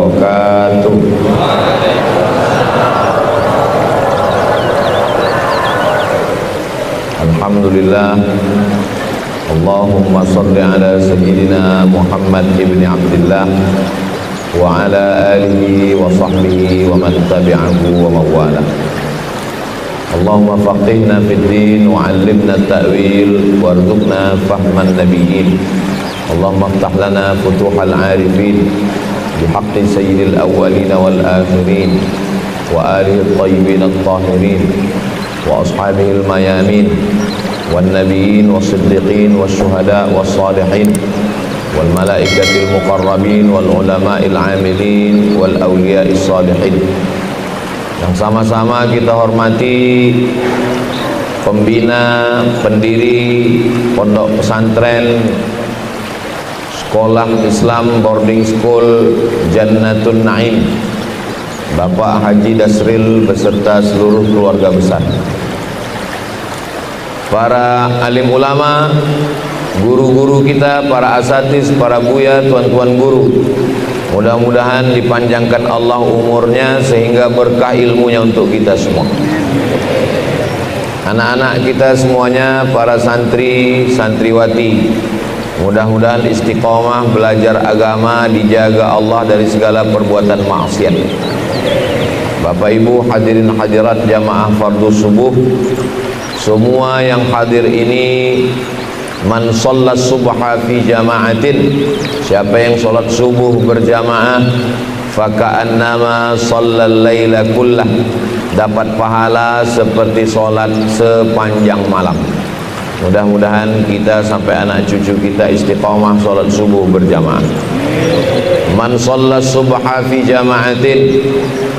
wabarakatuh. Alhamdulillah. Allahumma salli ala sayyidina Muhammad ibn Abdullah wa ala alihi wa sahbihi wa man tabi'ahu wa mawala. Allahumma faqihna fid din wa 'allimna at-ta'wil warzuqna fahman nabiyyin. Allahumma iftah lana futuhal 'arifin bihaqqi sayyidil awwalin wal akhirin wa alihi at-tayyibin at-tahirin wa ashabihil mayamin wan nabiyyin was-siddiqin wasyuhada was-salihin wal malaikatil muqarrabin wal ulama'il 'amilin wal awliya'is salihin. Yang sama-sama kita hormati pembina, pendiri pondok pesantren Sekolah Islam Boarding School Jannatun Naim, Bapak Haji Dasril beserta seluruh keluarga besar, para alim ulama, guru-guru kita, para asatiz, para buya, tuan-tuan guru. Mudah-mudahan dipanjangkan Allah umurnya sehingga berkah ilmunya untuk kita semua. Anak-anak kita semuanya, para santri, santriwati, mudah-mudahan istiqomah belajar agama, dijaga Allah dari segala perbuatan maksiat. Bapak Ibu hadirin hadirat jamaah fardu subuh, semua yang hadir ini, man shallat subha fi jama'atin, siapa yang salat subuh berjamaah, faka'annama shallal laila kullah, dapat pahala seperti salat sepanjang malam. Mudah-mudahan kita sampai anak cucu kita istiqamah salat subuh berjamaah. Man shallat subha fi jama'atin,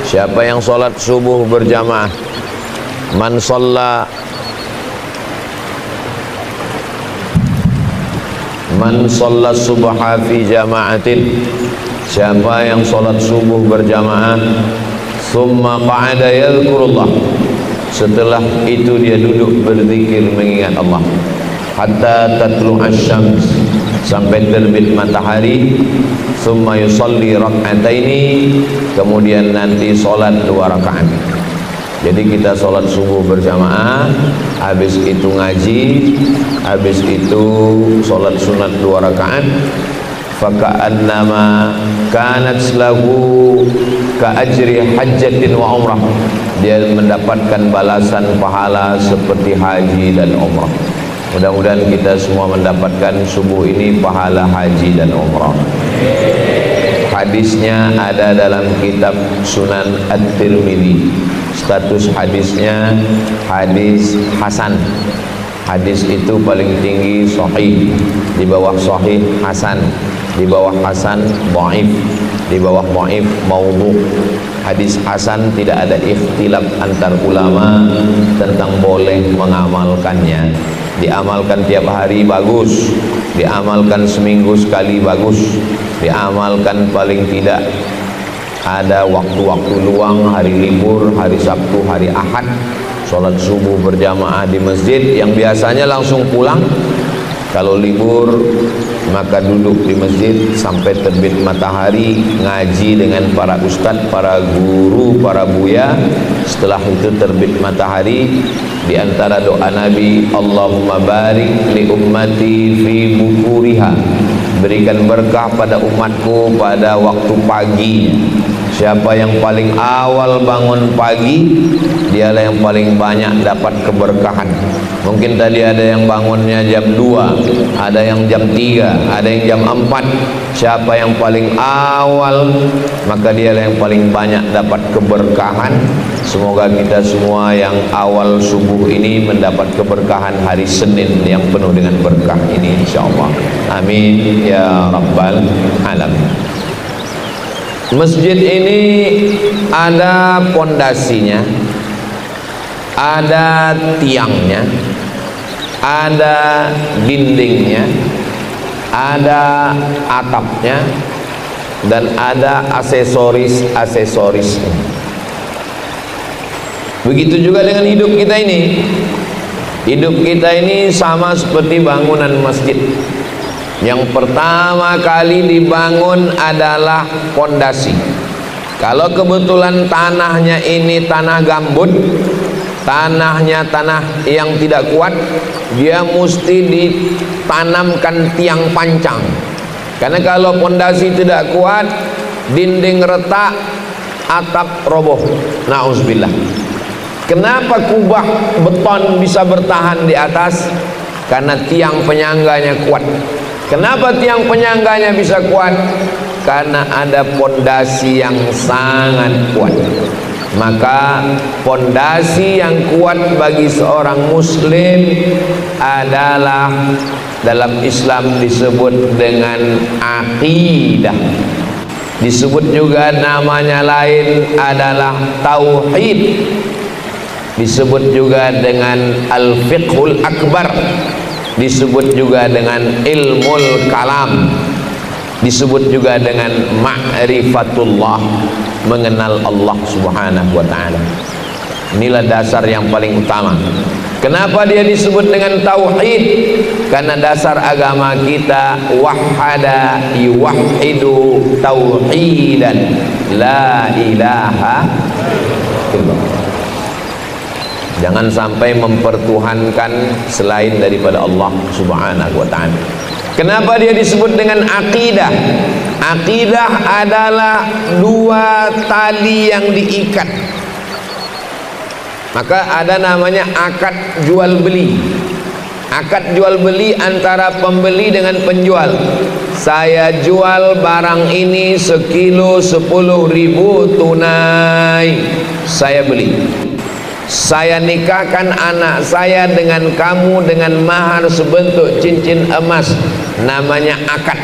siapa yang salat subuh berjamaah, man shalla subha fi jama'atin, siapa yang salat subuh berjamaah, summa qa'ada yadhkurullah, setelah itu dia duduk berzikir mengingat Allah, hatta tatlu'asy syams, sampai terbit matahari, summa yusalli rak'ataini, kemudian nanti salat 2 rakaat. Jadi kita sholat subuh berjamaah, habis itu ngaji, habis itu sholat sunat 2 rakaat. Faka'annama kanat lahu ka'ajri hajjatin wa umrah, dia mendapatkan balasan pahala seperti haji dan umrah. Mudah-mudahan kita semua mendapatkan subuh ini pahala haji dan umrah. Hadisnya ada dalam kitab Sunan At-Tirmidzi. Status hadisnya hadis hasan. Hadis itu paling tinggi sahih, di bawah sahih hasan, di bawah hasan dhaif, di bawah dhaif maudhu. Hadis hasan tidak ada ikhtilaf antar ulama tentang boleh mengamalkannya. Diamalkan tiap hari bagus, diamalkan seminggu sekali bagus, diamalkan paling tidak ada waktu-waktu luang, hari libur, hari Sabtu, hari Ahad, sholat subuh berjamaah di masjid yang biasanya langsung pulang. Kalau libur maka duduk di masjid sampai terbit matahari, ngaji dengan para ustadz, para guru, para buya. Setelah itu terbit matahari, di antara doa Nabi, Allahumma barik li ummati fi bukuriha, berikan berkah pada umatku pada waktu pagi. Siapa yang paling awal bangun pagi, dialah yang paling banyak dapat keberkahan. Mungkin tadi ada yang bangunnya jam 2, ada yang jam 3, ada yang jam 4. Siapa yang paling awal, maka dialah yang paling banyak dapat keberkahan. Semoga kita semua yang awal subuh ini mendapat keberkahan hari Senin yang penuh dengan berkah ini, insyaallah. Amin ya rabbal alamin. Masjid ini ada pondasinya, ada tiangnya, ada dindingnya, ada atapnya, dan ada aksesoris-aksesorisnya. Begitu juga dengan hidup kita ini. Hidup kita ini sama seperti bangunan masjid. Yang pertama kali dibangun adalah pondasi. Kalau kebetulan tanahnya ini tanah gambut, tanahnya tanah yang tidak kuat, dia mesti ditanamkan tiang pancang. Karena kalau pondasi tidak kuat, dinding retak, atap roboh. Nauzubillah. Kenapa kubah beton bisa bertahan di atas? Karena tiang penyangganya kuat. Kenapa tiang penyangganya bisa kuat? Karena ada pondasi yang sangat kuat. Maka pondasi yang kuat bagi seorang muslim adalah dalam Islam disebut dengan akidah. Disebut juga namanya lain adalah tauhid. Disebut juga dengan al-fiqhul akbar. Disebut juga dengan ilmul kalam. Disebut juga dengan ma'rifatullah, mengenal Allah subhanahu wa ta'ala. Inilah dasar yang paling utama. Kenapa dia disebut dengan tauhid? Karena dasar agama kita wahada yuwahidu tauhidan la ilaha illallah. Jangan sampai mempertuhankan selain daripada Allah subhanahu wa ta'ala. Kenapa dia disebut dengan akidah? Akidah adalah dua tali yang diikat. Maka ada namanya akad jual beli. Akad jual beli antara pembeli dengan penjual. Saya jual barang ini sekilo 10.000 tunai, saya beli. Saya nikahkan anak saya dengan kamu dengan mahar sebentuk cincin emas. Namanya akad.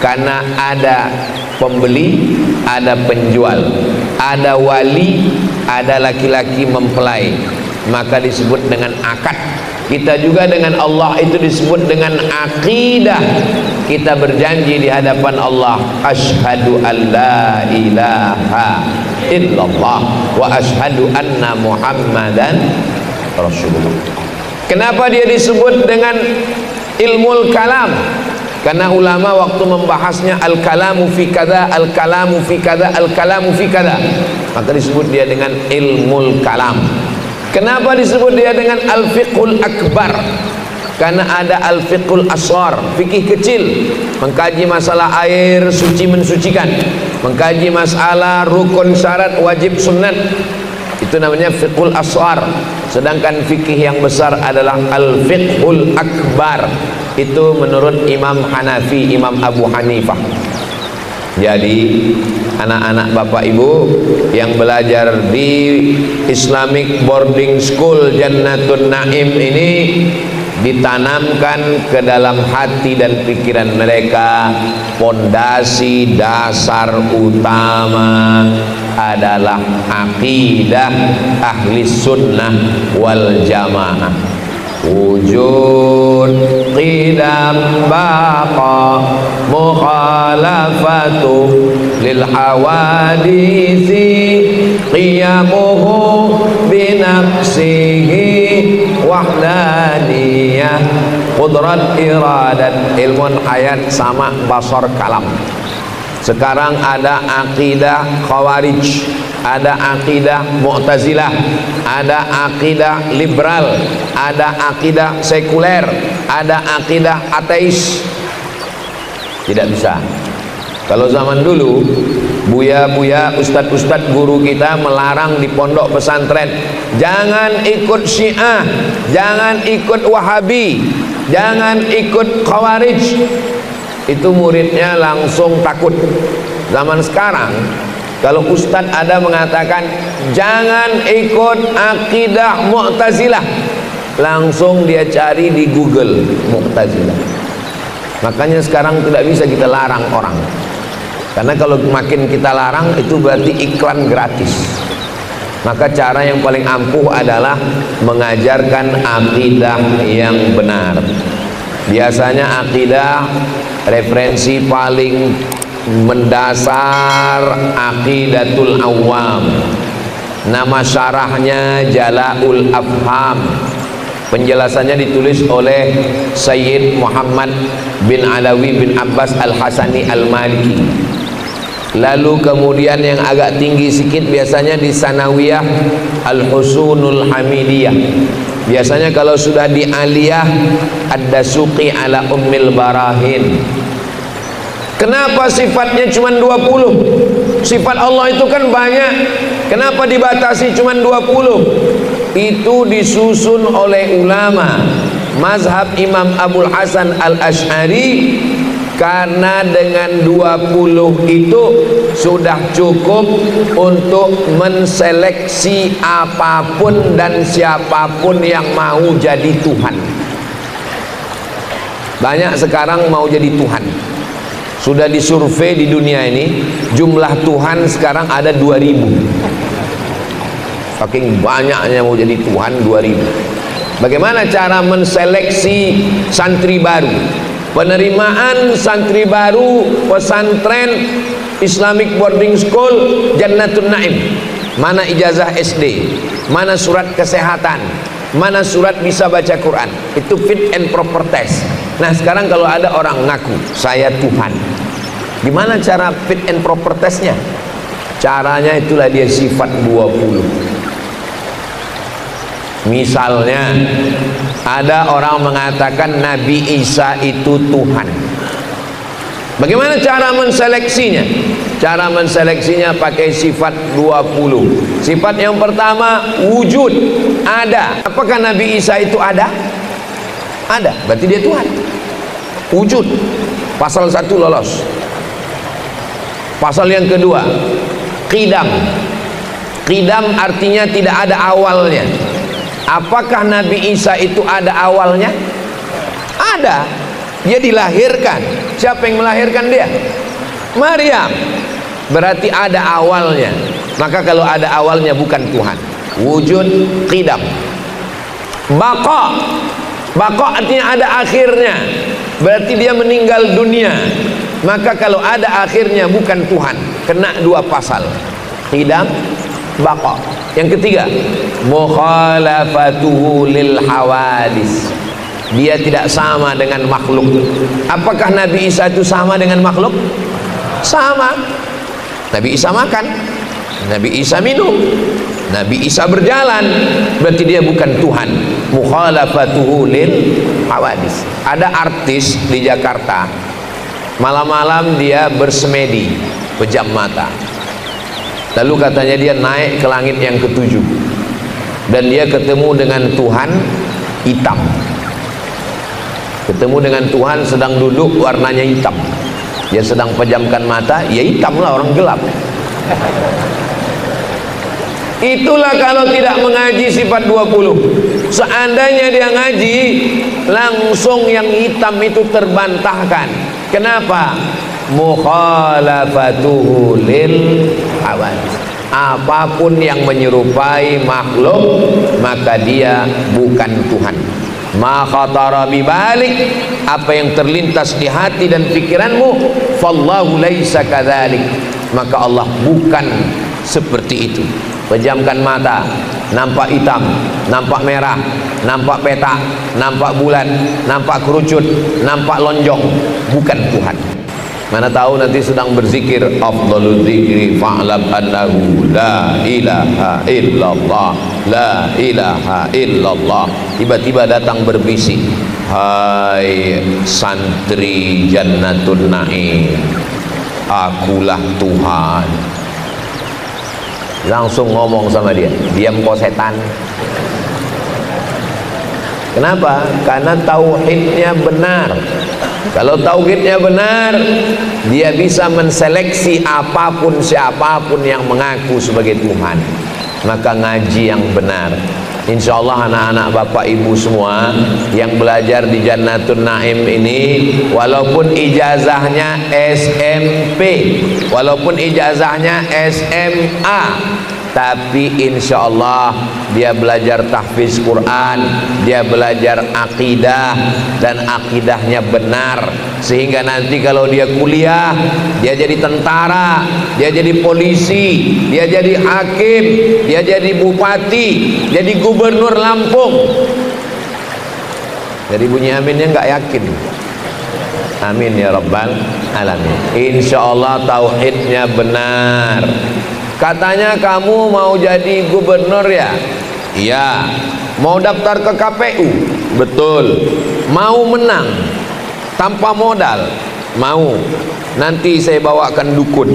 Karena ada pembeli, ada penjual, ada wali, ada laki-laki mempelai, maka disebut dengan akad. Kita juga dengan Allah itu disebut dengan akidah. Kita berjanji di hadapan Allah, asyhadu an la ilaha illallah wa asyhadu anna muhammadan rasulullah. Kenapa dia disebut dengan ilmul kalam? Karena ulama waktu membahasnya al-kalamu fi kada, al-kalamu fi kada, al-kalamu fi kada, maka disebut dia dengan ilmul kalam. Kenapa disebut dia dengan al-fiqhul akbar? Karena ada al-fiqhul asghar, fikih kecil, mengkaji masalah air suci mensucikan, mengkaji masalah rukun syarat wajib sunat, itu namanya fiqhul asghar. Sedangkan fikih yang besar adalah al-fiqhul akbar. Itu menurut Imam Hanafi, Imam Abu Hanifah. Jadi anak-anak bapak ibu yang belajar di Islamic Boarding School Jannatun Naim ini ditanamkan ke dalam hati dan pikiran mereka, pondasi dasar utama adalah akidah ahli sunnah wal jamaah. Wujud qidam baqa mukhalafatu lil hawadisi qiyamuhu binafsihi wahdaniyah qudrat iradat ilmun ayat sama basar kalam. Sekarang ada akidah khawarij, ada akidah mu'tazilah, ada akidah liberal, ada akidah sekuler, ada akidah ateis. Tidak bisa. Kalau zaman dulu buya-buya, ustadz-ustadz guru kita melarang di pondok pesantren, jangan ikut Syiah, jangan ikut Wahabi, jangan ikut Khawarij. Itu muridnya langsung takut. Zaman sekarang kalau ustadz ada mengatakan jangan ikut akidah Mu'tazilah, langsung dia cari di Google Mu'tazilah. Makanya sekarang tidak bisa kita larang orang, karena kalau makin kita larang itu berarti iklan gratis. Maka cara yang paling ampuh adalah mengajarkan akidah yang benar. Biasanya akidah referensi paling mendasar Aqidatul Awam, nama syarahnya Jala'ul Afham. Penjelasannya ditulis oleh Sayyid Muhammad bin Alawi bin Abbas Al-Hasani Al-Maliki. Lalu kemudian yang agak tinggi sedikit biasanya di Sanawiyah Al-Husunul Hamidiyah. Biasanya kalau sudah di Aliyah Ad-Dasuqi ala Ummil Barahin. Kenapa sifatnya cuma 20? Sifat Allah itu kan banyak. Kenapa dibatasi cuma 20? Itu disusun oleh ulama mazhab Imam Abul Hasan Al-Ash'ari, karena dengan 20 itu sudah cukup untuk menseleksi apapun dan siapapun yang mau jadi Tuhan. Banyak sekarang mau jadi Tuhan. Sudah disurvei di dunia ini, jumlah Tuhan sekarang ada 2000. Saking banyaknya mau jadi Tuhan 2000. Bagaimana cara menseleksi santri baru? Penerimaan santri baru pesantren Islamic Boarding School Jannatun Naim. Mana ijazah SD, mana surat kesehatan, mana surat bisa baca Quran. Itu fit and proper test. Nah sekarang kalau ada orang ngaku saya Tuhan, gimana cara fit and proper testnya? Caranya itulah dia sifat 20. Misalnya ada orang mengatakan Nabi Isa itu Tuhan. Bagaimana cara menseleksinya? Cara menseleksinya pakai sifat 20. Sifat yang pertama wujud, ada. Apakah Nabi Isa itu ada? Ada, berarti dia Tuhan. Wujud, pasal 1 lolos. Pasal yang kedua, qidam. Qidam artinya tidak ada awalnya. Apakah Nabi Isa itu ada awalnya? Ada. Dia dilahirkan. Siapa yang melahirkan dia? Maryam. Berarti ada awalnya. Maka kalau ada awalnya bukan Tuhan. Wujud, qidam. Baqa. Baqa artinya ada akhirnya. Berarti dia meninggal dunia. Maka kalau ada akhirnya bukan Tuhan. Kena 2 pasal. Qidam, baqa. Yang ketiga, mukhalafatuhu lil hawadis. Dia tidak sama dengan makhluk. Apakah Nabi Isa itu sama dengan makhluk? Sama. Nabi Isa makan, Nabi Isa minum, Nabi Isa berjalan. Berarti dia bukan Tuhan. Mukhalafatuhu lil hawadis. Ada artis di Jakarta, malam-malam dia bersemedi, pejam mata. Lalu katanya dia naik ke langit yang ke-7 dan dia ketemu dengan Tuhan hitam. Ketemu dengan Tuhan sedang duduk, warnanya hitam. Dia sedang pejamkan mata, ya hitam lah, orang gelap. Itulah kalau tidak mengaji sifat 20. Seandainya dia ngaji, langsung yang hitam itu terbantahkan. Kenapa? Mukhalafatuhu lil hawadis. Apapun yang menyerupai makhluk, maka dia bukan Tuhan. Ma khatara bibalik, apa yang terlintas di hati dan pikiranmu, fallahu laisa kadzalik, maka Allah bukan seperti itu. Pejamkan mata, nampak hitam, nampak merah, nampak petak, nampak bulan, nampak kerucut, nampak lonjong, bukan Tuhan. Mana tahu nanti sedang berzikir, afdhalul dzikri fa'lam annahu la ilaha illallah, la ilaha illallah. Tiba-tiba datang berbisik, hai santri Jannatun Naim, akulah Tuhan. Langsung ngomong sama dia, diam kau setan. Kenapa? Karena tauhidnya benar. Kalau tauhidnya benar, dia bisa menseleksi apapun siapapun yang mengaku sebagai Tuhan. Maka ngaji yang benar. Insya Allah anak-anak bapak ibu semua yang belajar di Jannatun Naim ini, walaupun ijazahnya SMP, walaupun ijazahnya SMA, tapi insya Allah dia belajar tahfiz Quran, dia belajar akidah, dan akidahnya benar, sehingga nanti kalau dia kuliah, dia jadi tentara, dia jadi polisi, dia jadi hakim, dia jadi bupati, jadi gubernur Lampung. Jadi bunyi aminnya nggak yakin. Amin ya rabbal alamin. Insya Allah tauhidnya benar. Katanya kamu mau jadi gubernur ya? Iya. Mau daftar ke KPU? Betul. Mau menang tanpa modal? Mau. Nanti saya bawakan dukun.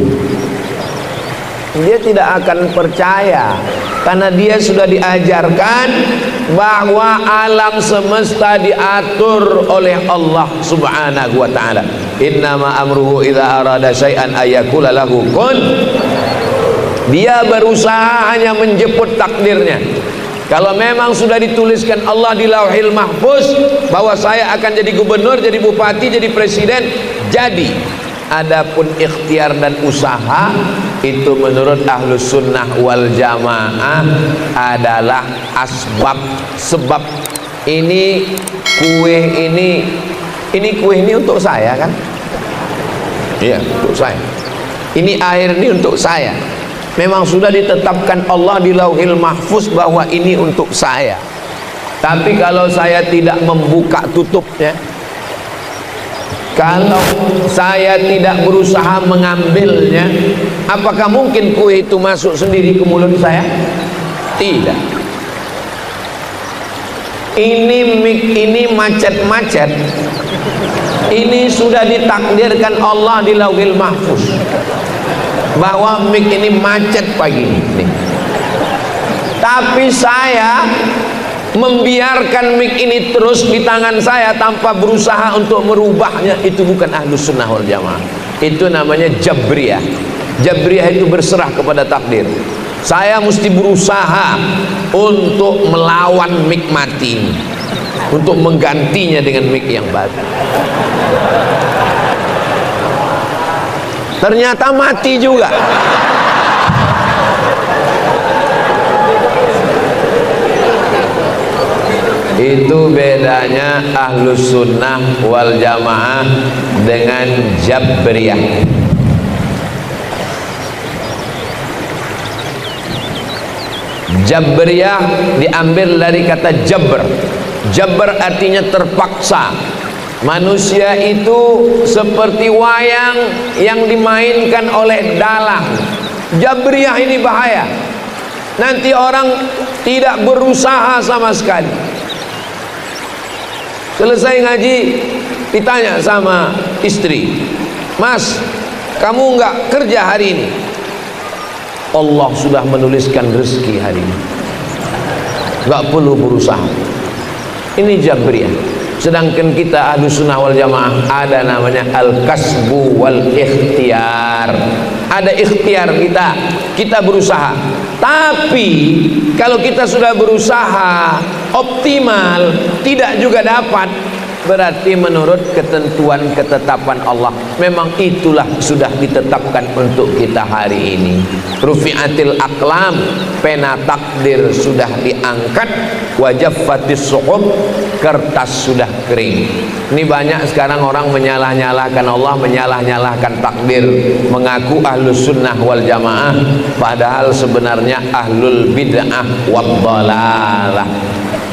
Dia tidak akan percaya, karena dia sudah diajarkan bahwa alam semesta diatur oleh Allah Subhanahu wa ta'ala. Innama amruhu idza arada syai'an ayyakula lahu kun. Dia berusaha hanya menjemput takdirnya. Kalau memang sudah dituliskan Allah di Lauhil Mahfuz bahwa saya akan jadi gubernur, jadi bupati, jadi presiden, jadi. Adapun ikhtiar dan usaha itu menurut Ahlus Sunnah wal Jamaah adalah asbab, sebab. Ini kue ini kue ini untuk saya kan? Iya, untuk saya. Ini air ini untuk saya. Memang sudah ditetapkan Allah di Lauhil Mahfuz bahwa ini untuk saya. Tapi kalau saya tidak membuka tutupnya, kalau saya tidak berusaha mengambilnya, apakah mungkin kue itu masuk sendiri ke mulut saya? Tidak. Ini macet-macet. Ini sudah ditakdirkan Allah di Lauhil Mahfuz bahwa mic ini macet pagi ini. Tapi saya membiarkan mic ini terus di tangan saya tanpa berusaha untuk merubahnya. Itu bukan Ahlus Sunnah wal Jamaah. Itu namanya Jabriyah. Jabriyah itu berserah kepada takdir. Saya mesti berusaha untuk melawan mic mati ini, untuk menggantinya dengan mic yang baru. Ternyata mati juga. Itu bedanya Ahlus Sunnah wal Jamaah dengan Jabriyah. Jabriyah diambil dari kata jabr. Jabr artinya terpaksa. Manusia itu seperti wayang yang dimainkan oleh dalang. Jabriyah ini bahaya. Nanti orang tidak berusaha sama sekali. Selesai ngaji, ditanya sama istri, "Mas, kamu enggak kerja hari ini?" Allah sudah menuliskan rezeki hari ini, enggak perlu berusaha. Ini Jabriyah. Sedangkan kita Ahlus Sunnah wal Jamaah ada namanya al-kasbu wal ikhtiar. Ada ikhtiar kita berusaha. Tapi kalau kita sudah berusaha optimal tidak juga dapat, berarti menurut ketentuan ketetapan Allah memang itulah sudah ditetapkan untuk kita hari ini. Rufi'atil aqlam, pena takdir sudah diangkat, wajaffatis suhuf, kertas sudah kering. Ini banyak sekarang orang menyalah-nyalahkan Allah, menyalah-nyalahkan takdir, mengaku Ahlus Sunnah wal Jamaah padahal sebenarnya ahlul bid'ah wad dhalalah,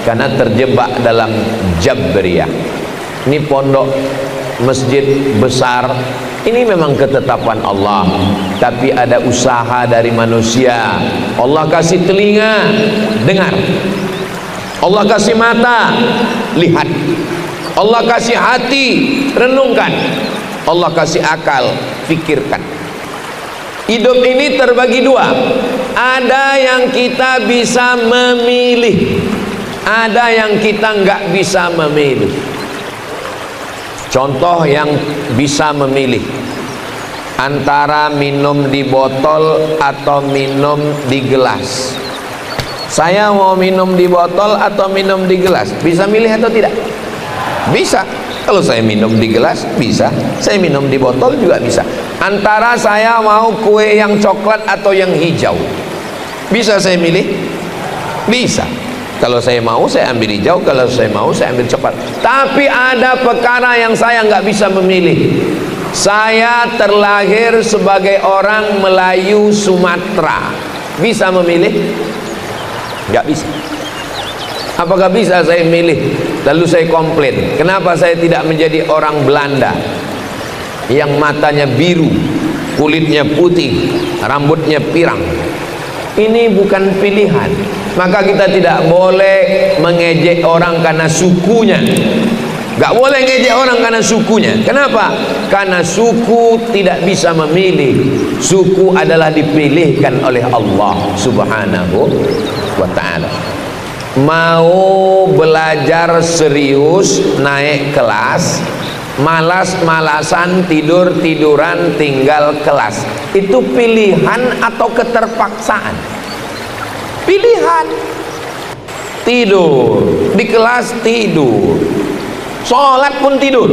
karena terjebak dalam Jabriyah. Ini pondok masjid besar, ini memang ketetapan Allah, tapi ada usaha dari manusia. Allah kasih telinga, dengar. Allah kasih mata, lihat. Allah kasih hati, renungkan. Allah kasih akal, pikirkan. Hidup ini terbagi dua. Ada yang kita bisa memilih, ada yang kita nggak bisa memilih. Contoh yang bisa memilih antara minum di botol atau minum di gelas. Saya mau minum di botol atau minum di gelas, bisa milih atau tidak? Bisa. Kalau saya minum di gelas, bisa. Saya minum di botol juga bisa. Antara saya mau kue yang coklat atau yang hijau, bisa saya milih? Bisa. Kalau saya mau, saya ambil hijau. Kalau saya mau, saya ambil coklat. Tapi ada perkara yang saya nggak bisa memilih. Saya terlahir sebagai orang Melayu Sumatera. Bisa memilih? Nggak bisa. Apakah bisa saya milih? Lalu saya komplain, kenapa saya tidak menjadi orang Belanda yang matanya biru, kulitnya putih, rambutnya pirang? Ini bukan pilihan. Maka kita tidak boleh mengejek orang karena sukunya. Gak boleh ngejek orang karena sukunya. Kenapa? Karena suku tidak bisa memilih. Suku adalah dipilihkan oleh Allah Subhanahu wa ta'ala. Mau belajar serius, naik kelas, malas-malasan, tidur-tiduran, tinggal kelas, itu pilihan atau keterpaksaan? Pilihan. Tidur di kelas, tidur, sholat pun tidur,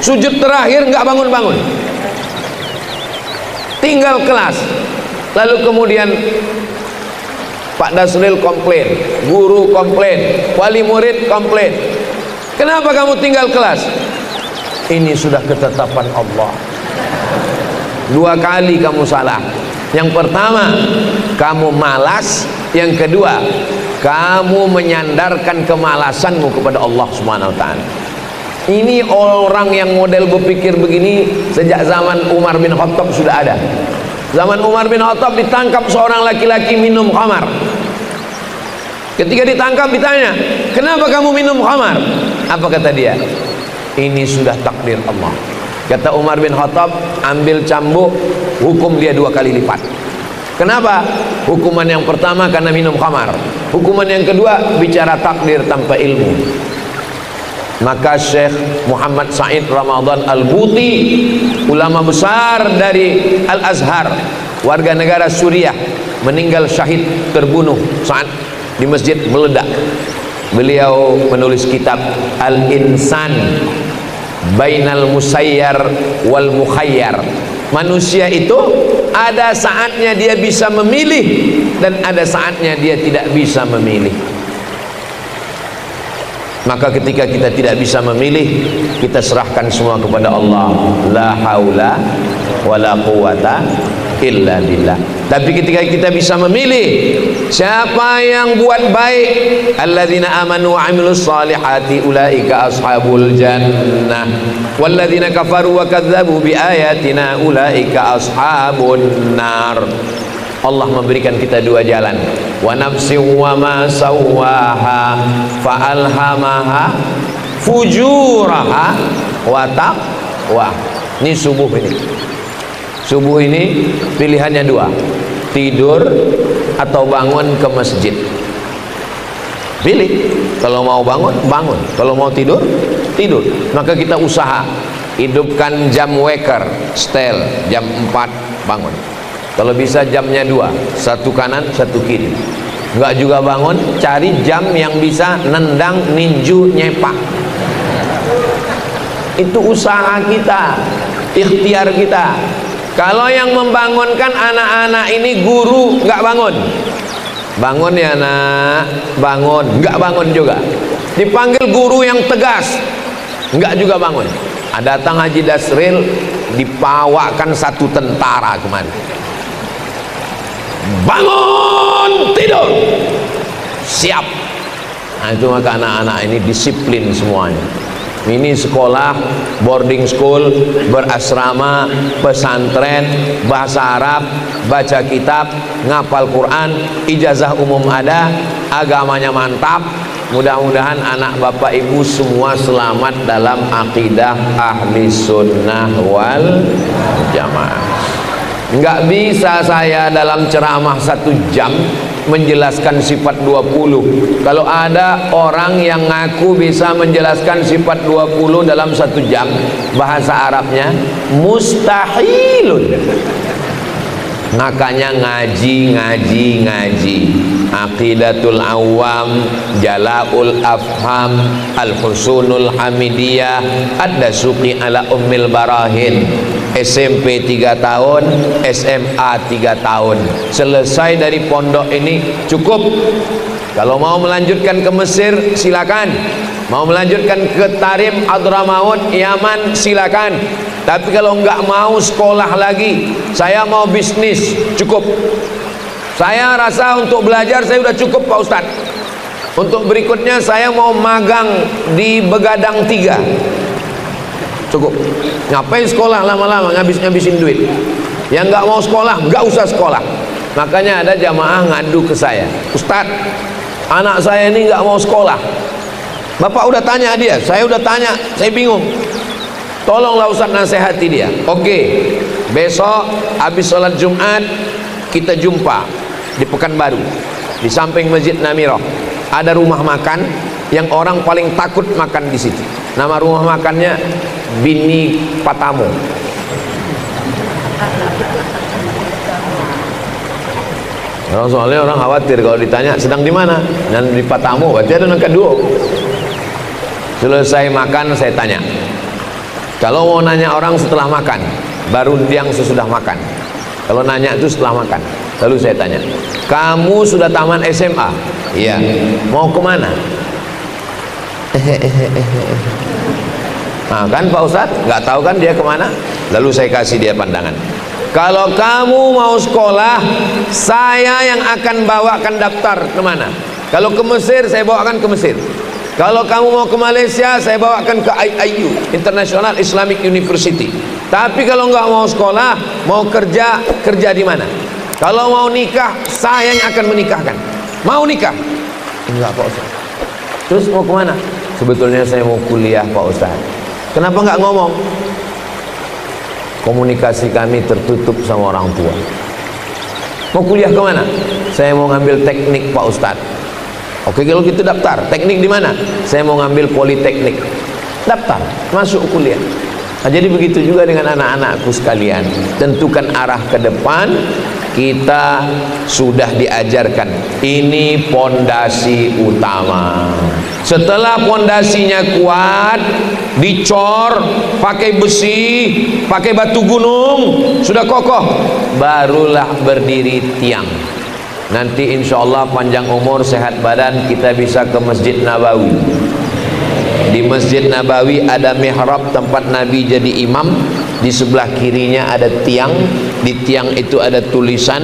sujud terakhir nggak bangun-bangun, tinggal kelas. Lalu kemudian Pak Dasril komplain, guru komplain, wali murid komplain, kenapa kamu tinggal kelas? Ini sudah ketetapan Allah. 2 kali kamu salah. Yang pertama, kamu malas. Yang kedua, kamu menyandarkan kemalasanmu kepada Allah Subhanahu wa ta'ala. Ini orang yang model berpikir begini sejak zaman Umar bin Khattab sudah ada. Zaman Umar bin Khattab ditangkap seorang laki-laki minum khamar. Ketika ditangkap ditanya, kenapa kamu minum khamar? Apa kata dia? Ini sudah takdir Allah. Kata Umar bin Khattab, ambil cambuk, hukum dia 2 kali lipat. Kenapa? Hukuman yang pertama karena minum khamar, hukuman yang kedua bicara takdir tanpa ilmu. Maka Syekh Muhammad Said Ramadan Al-Buti, ulama besar dari Al-Azhar, warga negara Suriah, meninggal syahid, terbunuh saat di masjid meledak. Beliau menulis kitab Al-Insan Bainal Musayyar wal Mukhayyar. Manusia itu ada saatnya dia bisa memilih dan ada saatnya dia tidak bisa memilih. Maka ketika kita tidak bisa memilih, kita serahkan semua kepada Allah. La haula wala quwata illa billah. Tapi ketika kita bisa memilih, siapa yang buat baik, alladzina amanu wa amilus salihati ulaika ashabul jannah walladzina kafaru wa kadzdzabu biayatina ulaika ashabun nar. Allah memberikan kita 2 jalan. Wa nafsin wa ma sawwaha fa alhamaha fujuraha wa taqwa. Ini subuh ini. Subuh ini pilihannya 2, tidur atau bangun ke masjid. Pilih. Kalau mau bangun, bangun. Kalau mau tidur, tidur. Maka kita usaha hidupkan jam waker, setel jam 4 bangun. Kalau bisa jamnya 2, 1 kanan 1 kiri. Enggak juga bangun, cari jam yang bisa nendang ninju nyepak. Itu usaha kita, ikhtiar kita. Kalau yang membangunkan anak-anak ini guru, nggak bangun. Bangun ya nak, bangun, nggak bangun juga. Dipanggil guru yang tegas, nggak juga bangun. Datang Haji Dasril, dipawakan 1 tentara kemana. Bangun, tidur, siap. Nah itu maka anak-anak ini disiplin semuanya. Ini sekolah boarding school, berasrama, pesantren, bahasa Arab, baca kitab, ngapal Quran, ijazah umum ada, agamanya mantap. Mudah-mudahan anak bapak ibu semua selamat dalam akidah ahli sunnah wal jamaah. Enggak bisa saya dalam ceramah 1 jam menjelaskan sifat 20. Kalau ada orang yang ngaku bisa menjelaskan sifat 20 dalam 1 jam, bahasa Arabnya mustahilun. Makanya ngaji. Aqidatul Awam, Jala'ul Afham, Al-Husunul Hamidiyah, Ad-Dasuqi ala Ummil Barahin. SMP 3 tahun, SMA 3 tahun. Selesai dari pondok ini cukup. Kalau mau melanjutkan ke Mesir silakan. Mau melanjutkan ke Tarim, Hadramaut, Yaman silakan. Tapi kalau enggak mau sekolah lagi, saya mau bisnis, cukup. Saya rasa untuk belajar saya sudah cukup Pak Ustadz. Untuk berikutnya saya mau magang di Begadang 3. Cukup. Ngapain sekolah lama-lama ngabis-ngabisin duit? Yang nggak mau sekolah, nggak usah sekolah. Makanya ada jamaah ngadu ke saya, Ustadz, anak saya ini nggak mau sekolah. Bapak udah tanya dia, saya udah tanya, saya bingung. Tolonglah Ustadz nasihati dia. Oke, besok habis sholat Jumat kita jumpa di Pekanbaru, di samping Masjid Namirah. Ada rumah makan yang orang paling takut makan di situ. Nama rumah makannya Bini Patamu. Soalnya orang khawatir kalau ditanya sedang di mana, dan di Patamu, berarti ada yang kedua. Selesai makan saya tanya. Kalau mau nanya orang setelah makan, baru yang sesudah makan. Kalau nanya itu setelah makan. Lalu saya tanya, kamu sudah tamat SMA? Iya. Mau kemana? Nah kan Pak Ustadz, nggak tahu kan dia kemana? Lalu saya kasih dia pandangan. Kalau kamu mau sekolah, saya yang akan bawakan daftar kemana? Kalau ke Mesir, saya bawakan ke Mesir. Kalau kamu mau ke Malaysia, saya bawakan ke IIU, International Islamic University. Tapi kalau nggak mau sekolah, mau kerja, kerja di mana? Kalau mau nikah, saya yang akan menikahkan. Mau nikah? Enggak Pak Ustaz. Terus mau kemana? Sebetulnya saya mau kuliah Pak Ustaz. Kenapa nggak ngomong? Komunikasi kami tertutup sama orang tua. Mau kuliah kemana? Saya mau ngambil teknik Pak Ustaz. Oke, kalau gitu daftar. Teknik di mana? Saya mau ngambil politeknik. Daftar, masuk kuliah. Nah, jadi begitu juga dengan anak-anakku sekalian. Tentukan arah ke depan. Kita sudah diajarkan. Ini pondasi utama. Setelah pondasinya kuat, dicor, pakai besi, pakai batu gunung, sudah kokoh, barulah berdiri tiang. Nanti insya Allah panjang umur, sehat badan, kita bisa ke Masjid Nabawi. Di Masjid Nabawi ada mihrab tempat Nabi jadi imam. Di sebelah kirinya ada tiang. Di tiang itu ada tulisan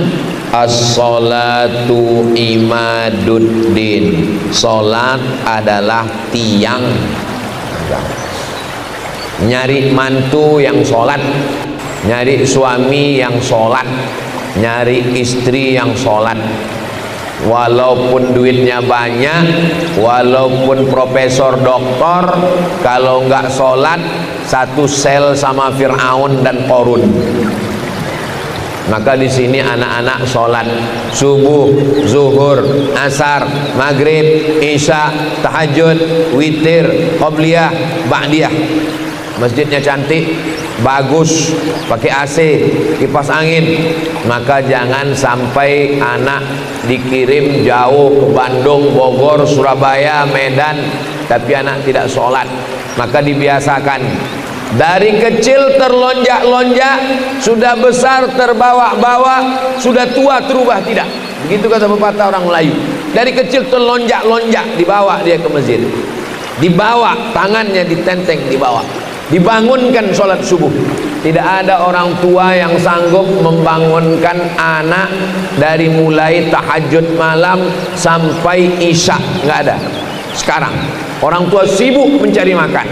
As-salatu imaduddin. Salat adalah tiang. Nyari mantu yang sholat, nyari suami yang sholat, nyari istri yang sholat. Walaupun duitnya banyak, walaupun profesor doktor, kalau nggak sholat, satu sel sama Fir'aun dan Qorun. Maka di sini anak-anak sholat subuh, zuhur, asar, maghrib, isya, tahajud, witir, qobliyah, ba'diyah. Masjidnya cantik, bagus, pakai AC, kipas angin. Maka jangan sampai anak dikirim jauh ke Bandung, Bogor, Surabaya, Medan, tapi anak tidak sholat. Maka dibiasakan dari kecil terlonjak-lonjak, sudah besar terbawa-bawa, sudah tua terubah tidak. Begitu kata pepatah orang Melayu. Dari kecil terlonjak-lonjak, dibawa dia ke masjid, dibawa tangannya ditenteng, dibawa, dibangunkan sholat subuh. Tidak ada orang tua yang sanggup membangunkan anak dari mulai tahajud malam sampai isya, nggak ada. Sekarang orang tua sibuk mencari makan.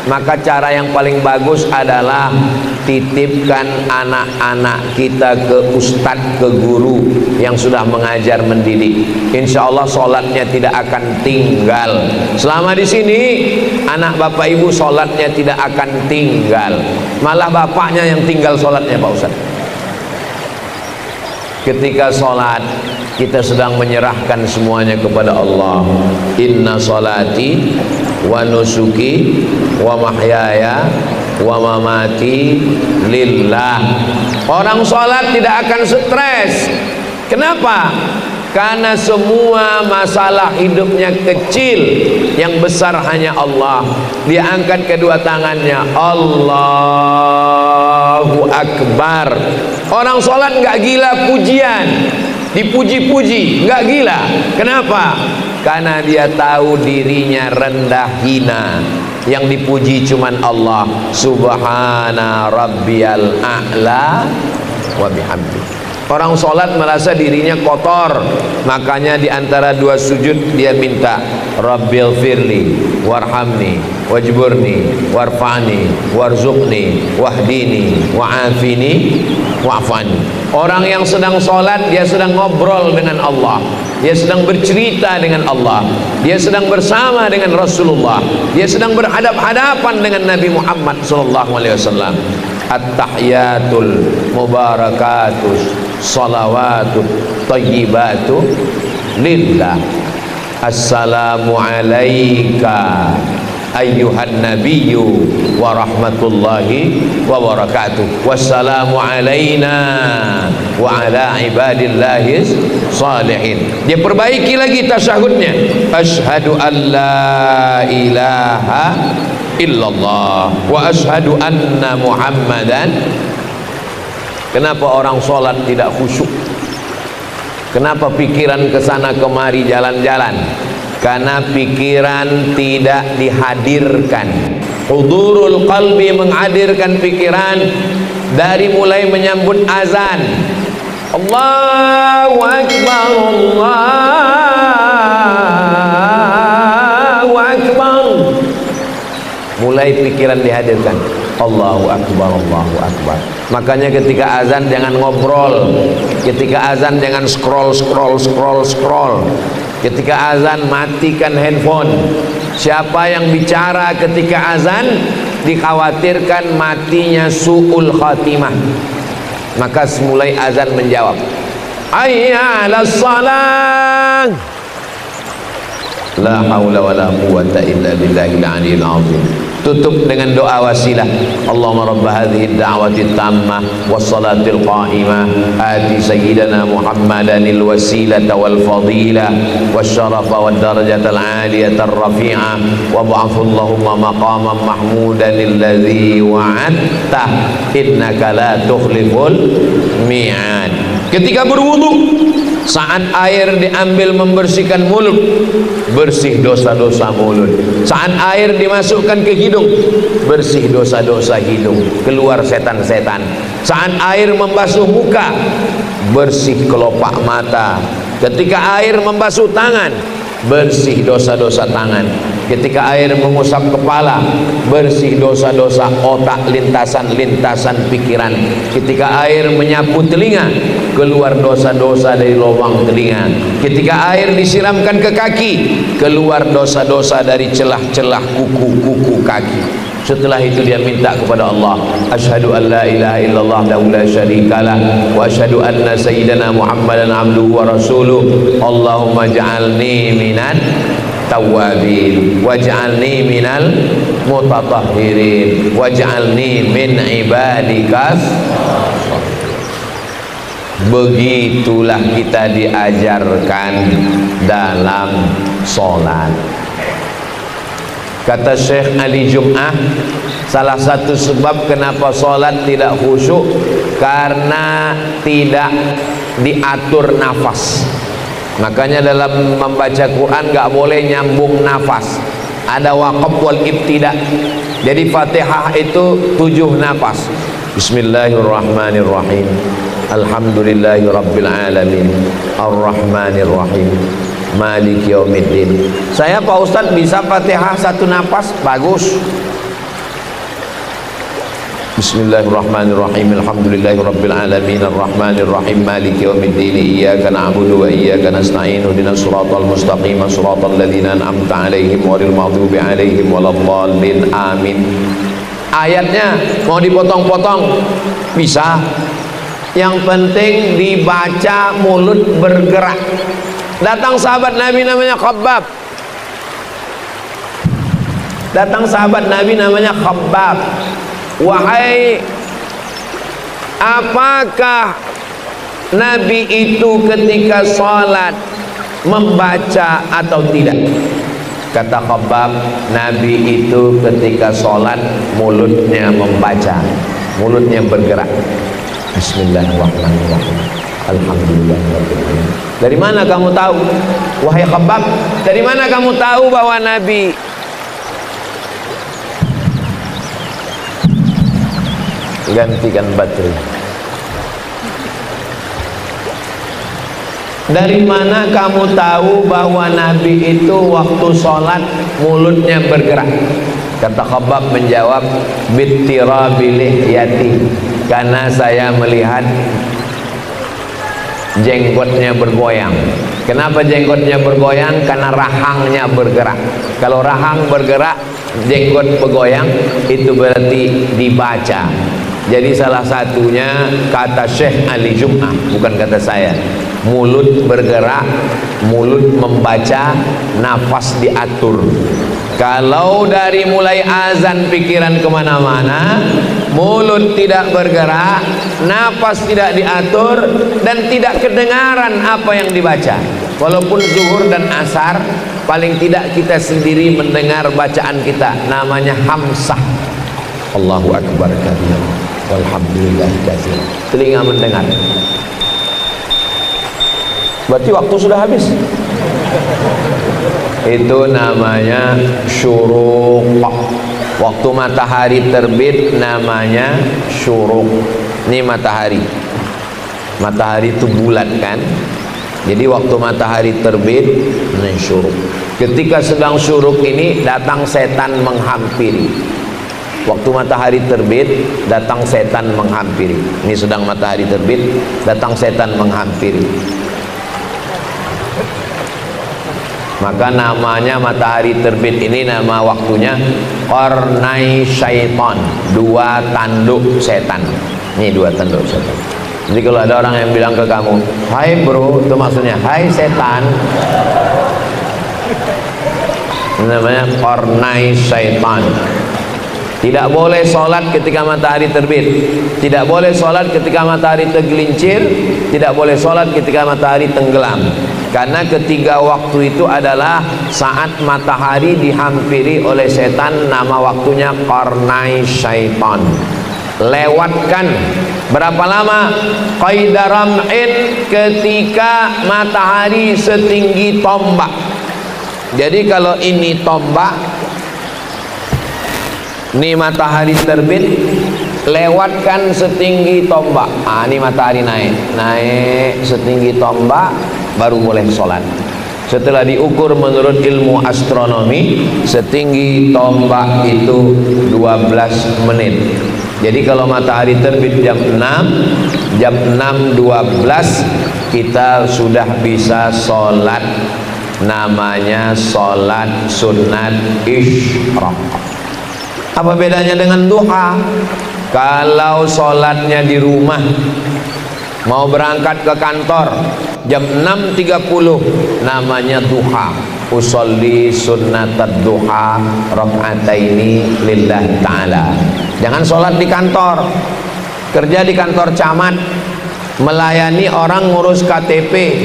Maka cara yang paling bagus adalah titipkan anak-anak kita ke ustadz, ke guru yang sudah mengajar mendidik. Insya Allah sholatnya tidak akan tinggal. Selama di sini anak bapak ibu sholatnya tidak akan tinggal. Malah bapaknya yang tinggal sholatnya Pak Ustadz. Ketika sholat kita sedang menyerahkan semuanya kepada Allah. Inna sholati wa nusuki wa mahyaya wa mamati lillah. Orang sholat tidak akan stres. Kenapa? Karena semua masalah hidupnya kecil, yang besar hanya Allah. Dia angkat kedua tangannya, Allahu Akbar. Orang sholat nggak gila pujian, dipuji-puji, nggak gila. Kenapa? Karena dia tahu dirinya rendah hina. Yang dipuji cuman Allah. Subhana rabbiyal a'la wa bihamdi. Orang sholat merasa dirinya kotor, makanya di antara dua sujud dia minta Rabbil firli warhamni wajburni warfa'ni warzuqni wahdini wa'afini wa'fani. Orang yang sedang sholat, dia sedang ngobrol dengan Allah, dia sedang bercerita dengan Allah, dia sedang bersama dengan Rasulullah, dia sedang berhadap-hadapan dengan Nabi Muhammad SAW. At-tahiyatul mubarakatus salawatut tayyibatu lillah. Assalamu alaika ayyuhan nabiyyu wa rahmatullahi wa barakatuh. Wassalamu alaina wa ala ibadillahis salihin. Dia perbaiki lagi tasyahudnya. Asyhadu an la ilaha illallah wa asyhadu anna muhammadan. Kenapa orang sholat tidak khusyuk? Kenapa pikiran kesana kemari jalan-jalan? Karena pikiran tidak dihadirkan. Hudurul qalbi, menghadirkan pikiran dari mulai menyambut azan, Allahu Akbar, Allahu Akbar, mulai pikiran dihadirkan, Allahu Akbar, Allahu Akbar. Makanya ketika azan jangan ngobrol, ketika azan jangan scroll. Ketika azan matikan handphone. Siapa yang bicara ketika azan dikhawatirkan matinya su'ul khatimah. Maka semulai azan menjawab, hayya 'alas shalah. La haula wala quwwata illa billahil aliyil azim. Tutup dengan doa wasilah. Allahumma rabb hadhihi ad-da'wati tammah was-salatil qa'imah ati sayyidina Muhammadanil wasilata wal fadilah wasyarafa wad darajatal 'aliyata ar-rafi'ah wa ba'athu Allahumma maqaman mahmudan alladhi wa'adta innaka la tukhliful mi'ad. Ketika berwudu, saat air diambil membersihkan mulut, bersih dosa-dosa mulut. Saat air dimasukkan ke hidung, bersih dosa-dosa hidung, keluar setan-setan. Saat air membasuh muka, bersih kelopak mata. Ketika air membasuh tangan, bersih dosa-dosa tangan. Ketika air mengusap kepala, bersih dosa-dosa otak, lintasan-lintasan pikiran. Ketika air menyapu telinga, keluar dosa-dosa dari lubang telinga. Ketika air disiramkan ke kaki, keluar dosa-dosa dari celah-celah kuku-kuku kaki. Setelah itu dia minta kepada Allah, asyhadu an la ilaha illallah la syarikalah wa asyhadu anna sayyidana Muhammadan abduhu wa rasuluh. Allahumma ja'alni minan tawwabin waj'alni minal mutatahhirin waj'alni min ibadikas. Begitulah kita diajarkan dalam sholat. Kata Syekh Ali Jum'ah, salah satu sebab kenapa sholat tidak khusyuk karena tidak diatur nafas. Makanya dalam membaca Quran gak boleh nyambung nafas. Ada waqaf wal ibtida. Jadi Fatihah itu 7 nafas. Bismillahirrahmanirrahim. Alhamdulillahi rabbil alamin. Ar-Rahmanirrahim. Maliki yaumiddin. Saya Pak Ustadz bisa Fatihah 1 nafas? Bagus. Bismillahirrahmanirrahim. Alhamdulillahi rabbil alamin. Ar-Rahmanirrahim. Maliki yaumiddin. Iyyaka na'budu wa iyyaka nasta'in. Ihdinas siratal mustaqim. Siratal ladzina an'amta 'alaihim ghairil maghdubi 'alaihim waladdallin. Amin. Ayatnya mau dipotong-potong bisa. Yang penting dibaca mulut bergerak. Datang sahabat Nabi namanya Khabbab. Datang sahabat Nabi namanya Khabbab. Wahai, apakah Nabi itu ketika sholat membaca atau tidak? Kata Khabbab, Nabi itu ketika sholat mulutnya membaca, mulutnya bergerak. Bismillahirrahmanirrahim. Alhamdulillahirrahmanirrahim. Dari mana kamu tahu? Wahai Khabbab, dari mana kamu tahu bahwa Nabi gantikan baterai? Dari mana kamu tahu bahwa Nabi itu waktu sholat mulutnya bergerak? Kata Khabbab menjawab, bittirabi lihyati, karena saya melihat jenggotnya bergoyang. Kenapa jenggotnya bergoyang? Karena rahangnya bergerak. Kalau rahang bergerak, jenggot bergoyang, itu berarti dibaca. Jadi salah satunya kata Syekh Ali Jum'ah, bukan kata saya. Mulut bergerak, mulut membaca, nafas diatur. Kalau dari mulai azan pikiran kemana-mana, mulut tidak bergerak, nafas tidak diatur, dan tidak kedengaran apa yang dibaca. Walaupun zuhur dan asar, paling tidak kita sendiri mendengar bacaan kita, namanya hamsah. Allahu Akbar kabir, walhamdulillah katsir. Telinga mendengar. Berarti waktu sudah habis. Itu namanya syuruq. Waktu matahari terbit namanya syuruq. Ini matahari. Matahari itu bulat kan? Jadi waktu matahari terbit ini syuruq. Ketika sedang syuruq ini datang setan menghampiri. Waktu matahari terbit datang setan menghampiri. Ini sedang matahari terbit, datang setan menghampiri. Maka namanya matahari terbit ini, nama waktunya qarnai syaitan, dua tanduk setan. Ini dua tanduk setan. Jadi kalau ada orang yang bilang ke kamu, hai bro, itu maksudnya hai setan. Ini namanya qarnai syaitan. Tidak boleh sholat ketika matahari terbit, tidak boleh sholat ketika matahari tergelincir, tidak boleh sholat ketika matahari tenggelam. Karena ketiga waktu itu adalah saat matahari dihampiri oleh setan, nama waktunya qarnai syaitan. Lewatkan berapa lama? Qaidaram'in, ketika matahari setinggi tombak. Jadi kalau ini tombak, ini matahari terbit, lewatkan setinggi tombak. Ini matahari naik setinggi tombak, baru boleh sholat. Setelah diukur menurut ilmu astronomi, setinggi tombak itu 12 menit. Jadi kalau matahari terbit jam 6, jam 6.12 kita sudah bisa sholat, namanya sholat sunat isyraq. Apa bedanya dengan duha? Kalau sholatnya di rumah, mau berangkat ke kantor jam 6.30, namanya duha. Usolli sunnatad duha raka'ataini lillahi ta'ala. Jangan sholat di kantor. Kerja di kantor camat, melayani orang ngurus KTP,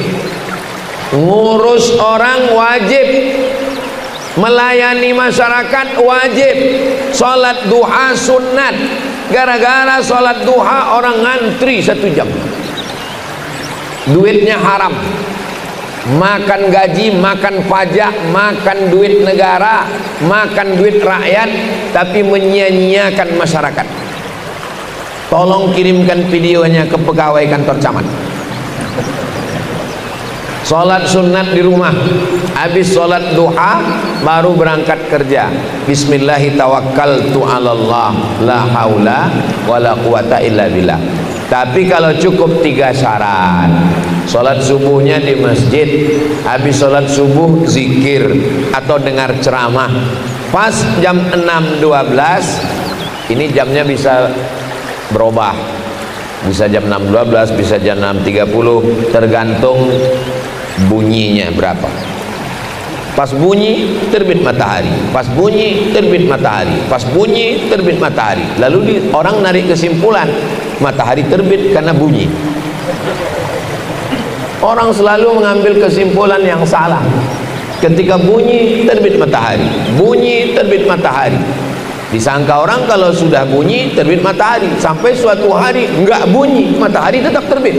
ngurus orang wajib, melayani masyarakat wajib. Sholat duha sunat. Gara-gara sholat duha orang ngantri 1 jam. Duitnya haram, makan gaji, makan pajak, makan duit negara, makan duit rakyat, tapi menyia-nyiakan masyarakat. Tolong kirimkan videonya ke pegawai kantor camat. Sholat sunat di rumah, habis sholat duha baru berangkat kerja. Bismillahi tawakkaltu 'alallah, la haula wala quwata illa billah. Tapi kalau cukup 3 syarat. Sholat subuhnya di masjid, habis sholat subuh zikir atau dengar ceramah. Pas jam 6.12, ini jamnya bisa berubah, bisa jam 6.12, bisa jam 6.30, tergantung bunyinya berapa. Pas bunyi terbit matahari, pas bunyi terbit matahari, pas bunyi terbit matahari. Lalu orang narik kesimpulan matahari terbit karena bunyi. Orang selalu mengambil kesimpulan yang salah. Ketika bunyi terbit matahari, bunyi terbit matahari. Disangka orang kalau sudah bunyi terbit matahari, sampai suatu hari enggak bunyi, matahari tetap terbit.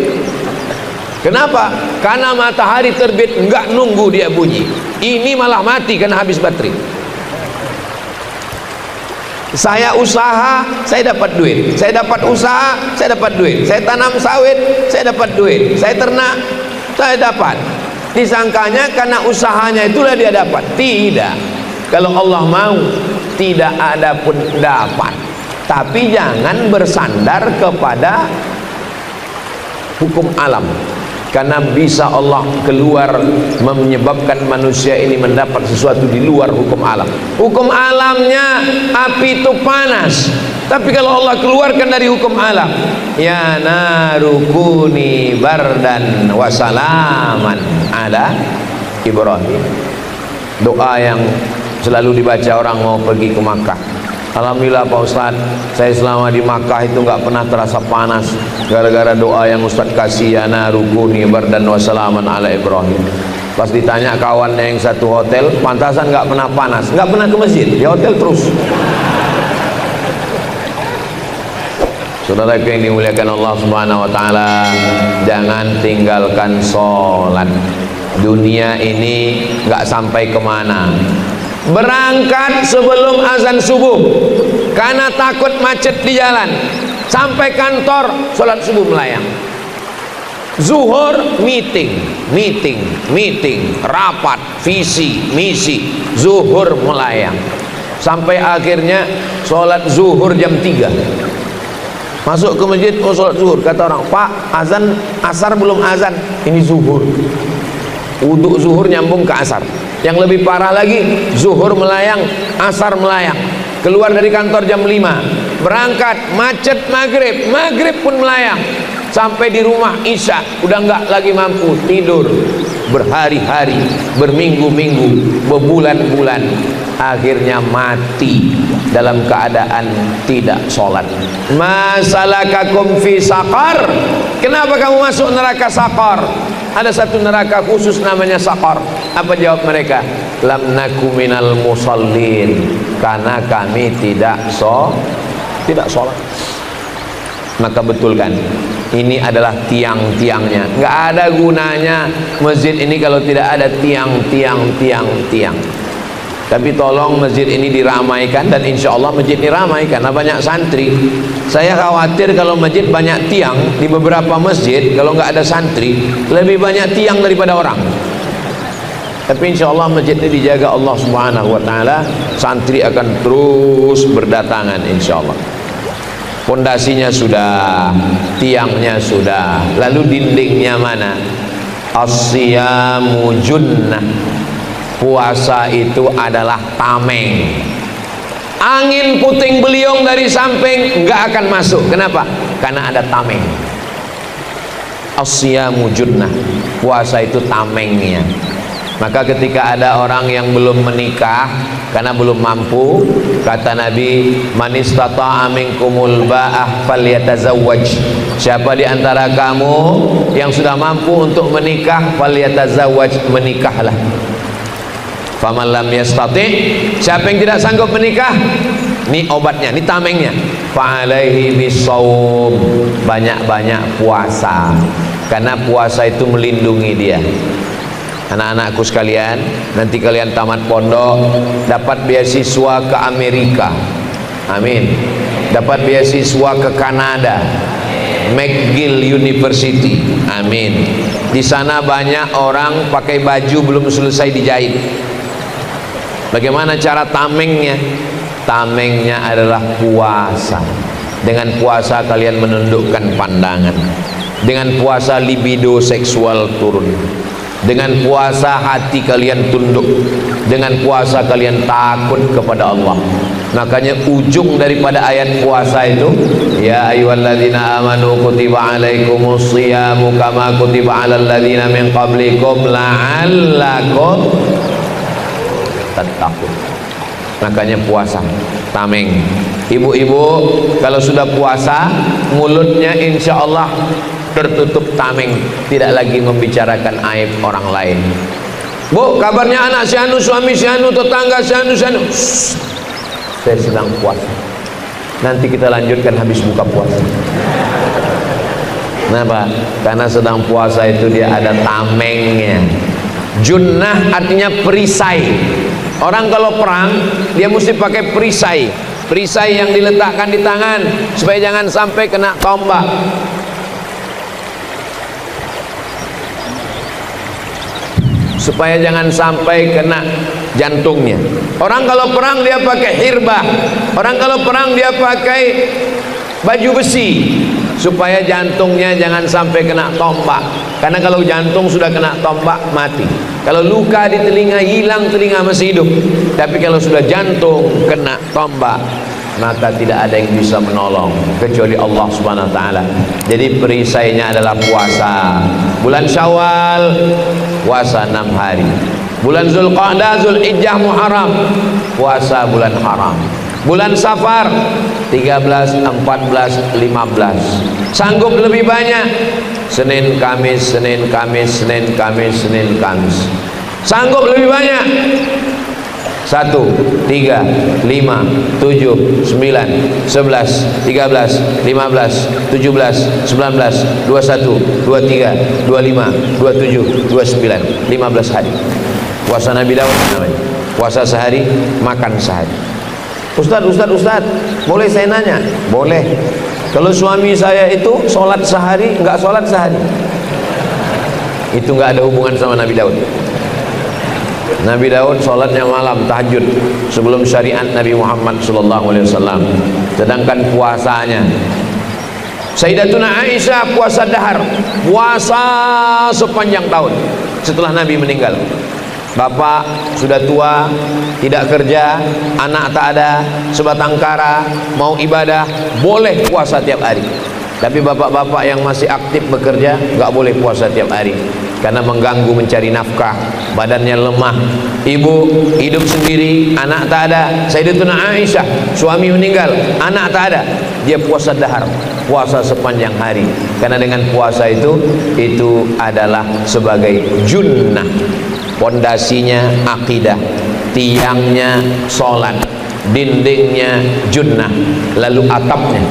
Kenapa? Karena matahari terbit enggak nunggu dia bunyi. Ini malah mati karena habis baterai. Saya usaha, saya dapat duit. Saya dapat usaha, saya dapat duit. Saya tanam sawit, saya dapat duit. Saya ternak, saya dapat. Disangkanya karena usahanya itulah dia dapat. Tidak. Kalau Allah mau, tidak ada pun dapat. Tapi jangan bersandar kepada hukum alam, karena bisa Allah keluar menyebabkan manusia ini mendapat sesuatu di luar hukum alam. Hukum alamnya api itu panas, tapi kalau Allah keluarkan dari hukum alam, ya narukuni bardan wasalaman ala Ibrahim. Doa yang selalu dibaca orang mau pergi ke Makkah. Alhamdulillah Pak Ustaz, saya selama di Makkah itu nggak pernah terasa panas gara-gara doa yang Ustaz kasih, ya narukuni bardan wasalaman ala Ibrahim. Pas ditanya kawannya yang satu hotel, pantasan nggak pernah panas, nggak pernah ke masjid, di hotel terus. Saudara yang dimuliakan Allah Subhanahu wa taala, jangan tinggalkan sholat. Dunia ini nggak sampai kemana. Berangkat sebelum azan subuh karena takut macet di jalan, sampai kantor sholat subuh melayang. Zuhur meeting, rapat, visi, misi, zuhur melayang. Sampai akhirnya sholat zuhur jam 3. Masuk ke masjid, oh sholat zuhur. Kata orang, Pak, azan asar belum azan. Ini zuhur. Wudhu zuhur nyambung ke asar. Yang lebih parah lagi, zuhur melayang, asar melayang. Keluar dari kantor jam 5, berangkat macet maghrib, maghrib pun melayang. Sampai di rumah isya, udah nggak lagi mampu tidur. Berhari-hari, berminggu-minggu, berbulan-bulan, akhirnya mati dalam keadaan tidak sholat. Masalakakum fi saqar, kenapa kamu masuk neraka saqar? Ada satu neraka khusus namanya saqar. Apa jawab mereka? Lam naku minal musallin, karena kami tidak sholat. Maka betulkan, ini adalah tiang-tiangnya. Nggak ada gunanya masjid ini kalau tidak ada tiang. Tapi tolong masjid ini diramaikan, dan insya Allah masjid ini ramai karena banyak santri. Saya khawatir kalau masjid banyak tiang, di beberapa masjid kalau nggak ada santri lebih banyak tiang daripada orang. Tapi insya Allah masjid ini dijaga Allah Subhanahu wa taala, santri akan terus berdatangan insya Allah. Pondasinya sudah, tiangnya sudah, lalu dindingnya mana? As-siyamu junnah. Puasa itu adalah tameng. Angin puting beliung dari samping nggak akan masuk. Kenapa? Karena ada tameng. As-siyamu junnah. Puasa itu tamengnya. Maka ketika ada orang yang belum menikah karena belum mampu, kata Nabi, man istata'a minkumul ba'ah falyatazawwaj. Siapa di antara kamu yang sudah mampu untuk menikah, falyatazawwaj, menikahlah. Faman lam yastati', siapa yang tidak sanggup menikah, ini obatnya, ini tamengnya, fa'alaihi bisawm, banyak-banyak puasa, karena puasa itu melindungi dia. Anak-anakku sekalian, nanti kalian tamat pondok dapat beasiswa ke Amerika, amin. Dapat beasiswa ke Kanada, McGill University, amin. Di sana banyak orang pakai baju belum selesai dijahit. Bagaimana cara tamengnya? Tamengnya adalah puasa. Dengan puasa kalian menundukkan pandangan. Dengan puasa libido seksual turun. Dengan puasa hati kalian tunduk. Dengan puasa kalian takut kepada Allah. Makanya ujung daripada ayat puasa itu, ya ayyuhalladzina amanu kutiba alaikumus shiyamu kama kutiba alal ladzina min qablikum la'allakum tattaqun. Makanya puasa tameng. Ibu-ibu kalau sudah puasa, mulutnya insya Allah tertutup tameng, tidak lagi membicarakan aib orang lain. Bu, kabarnya anak si anu, suami si anu, tetangga si anu, si anu. Saya sedang puasa. Nanti kita lanjutkan habis buka puasa. Kenapa? Karena sedang puasa itu dia ada tamengnya. Junnah artinya perisai. Orang kalau perang dia mesti pakai perisai. Perisai yang diletakkan di tangan supaya jangan sampai kena tombak. supaya jangan sampai kena jantungnya. Orang kalau perang dia pakai hirbah, orang kalau perang dia pakai baju besi supaya jantungnya jangan sampai kena tombak, karena kalau jantung sudah kena tombak mati. Kalau luka di telinga hilang, telinga masih hidup, tapi kalau sudah jantung kena tombak maka tidak ada yang bisa menolong kecuali Allah Subhanahu wa taala. Jadi perisainya adalah puasa. Bulan Syawal puasa 6 hari. Bulan Zulqa'dah, Zulhijjah, Muharram puasa bulan haram. Bulan Safar 13, 14, 15. Sanggup lebih banyak Senin, Kamis, Senin, Kamis, Senin, Kamis, Senin, Kamis. Sanggup lebih banyak 1, 3, 5, 7, 9, 11, 13, 15, 17, 19, 21, 23, 25, 27, 29, 15 hari. Puasa Nabi Daud namanya. Puasa sehari, makan sehari. Ustaz, boleh saya nanya? Boleh. Kalau suami saya itu sholat sehari, enggak sholat sehari, itu enggak ada hubungan sama Nabi Daud. Nabi Daud sholatnya malam, tahajud, sebelum syariat Nabi Muhammad SAW. Sedangkan puasanya Sayyidatuna Aisyah puasa dahar, puasa sepanjang tahun setelah Nabi meninggal. Bapak sudah tua, tidak kerja, anak tak ada, sebatang kara, mau ibadah, boleh puasa tiap hari. Tapi bapak-bapak yang masih aktif bekerja nggak boleh puasa tiap hari, karena mengganggu mencari nafkah, badannya lemah. Ibu hidup sendiri, anak tak ada. Sayyidatuna Aisyah, suami meninggal, anak tak ada, dia puasa dahar, puasa sepanjang hari. Karena dengan puasa itu adalah sebagai junnah, pondasinya akidah, tiangnya sholat, dindingnya junnah, lalu atapnya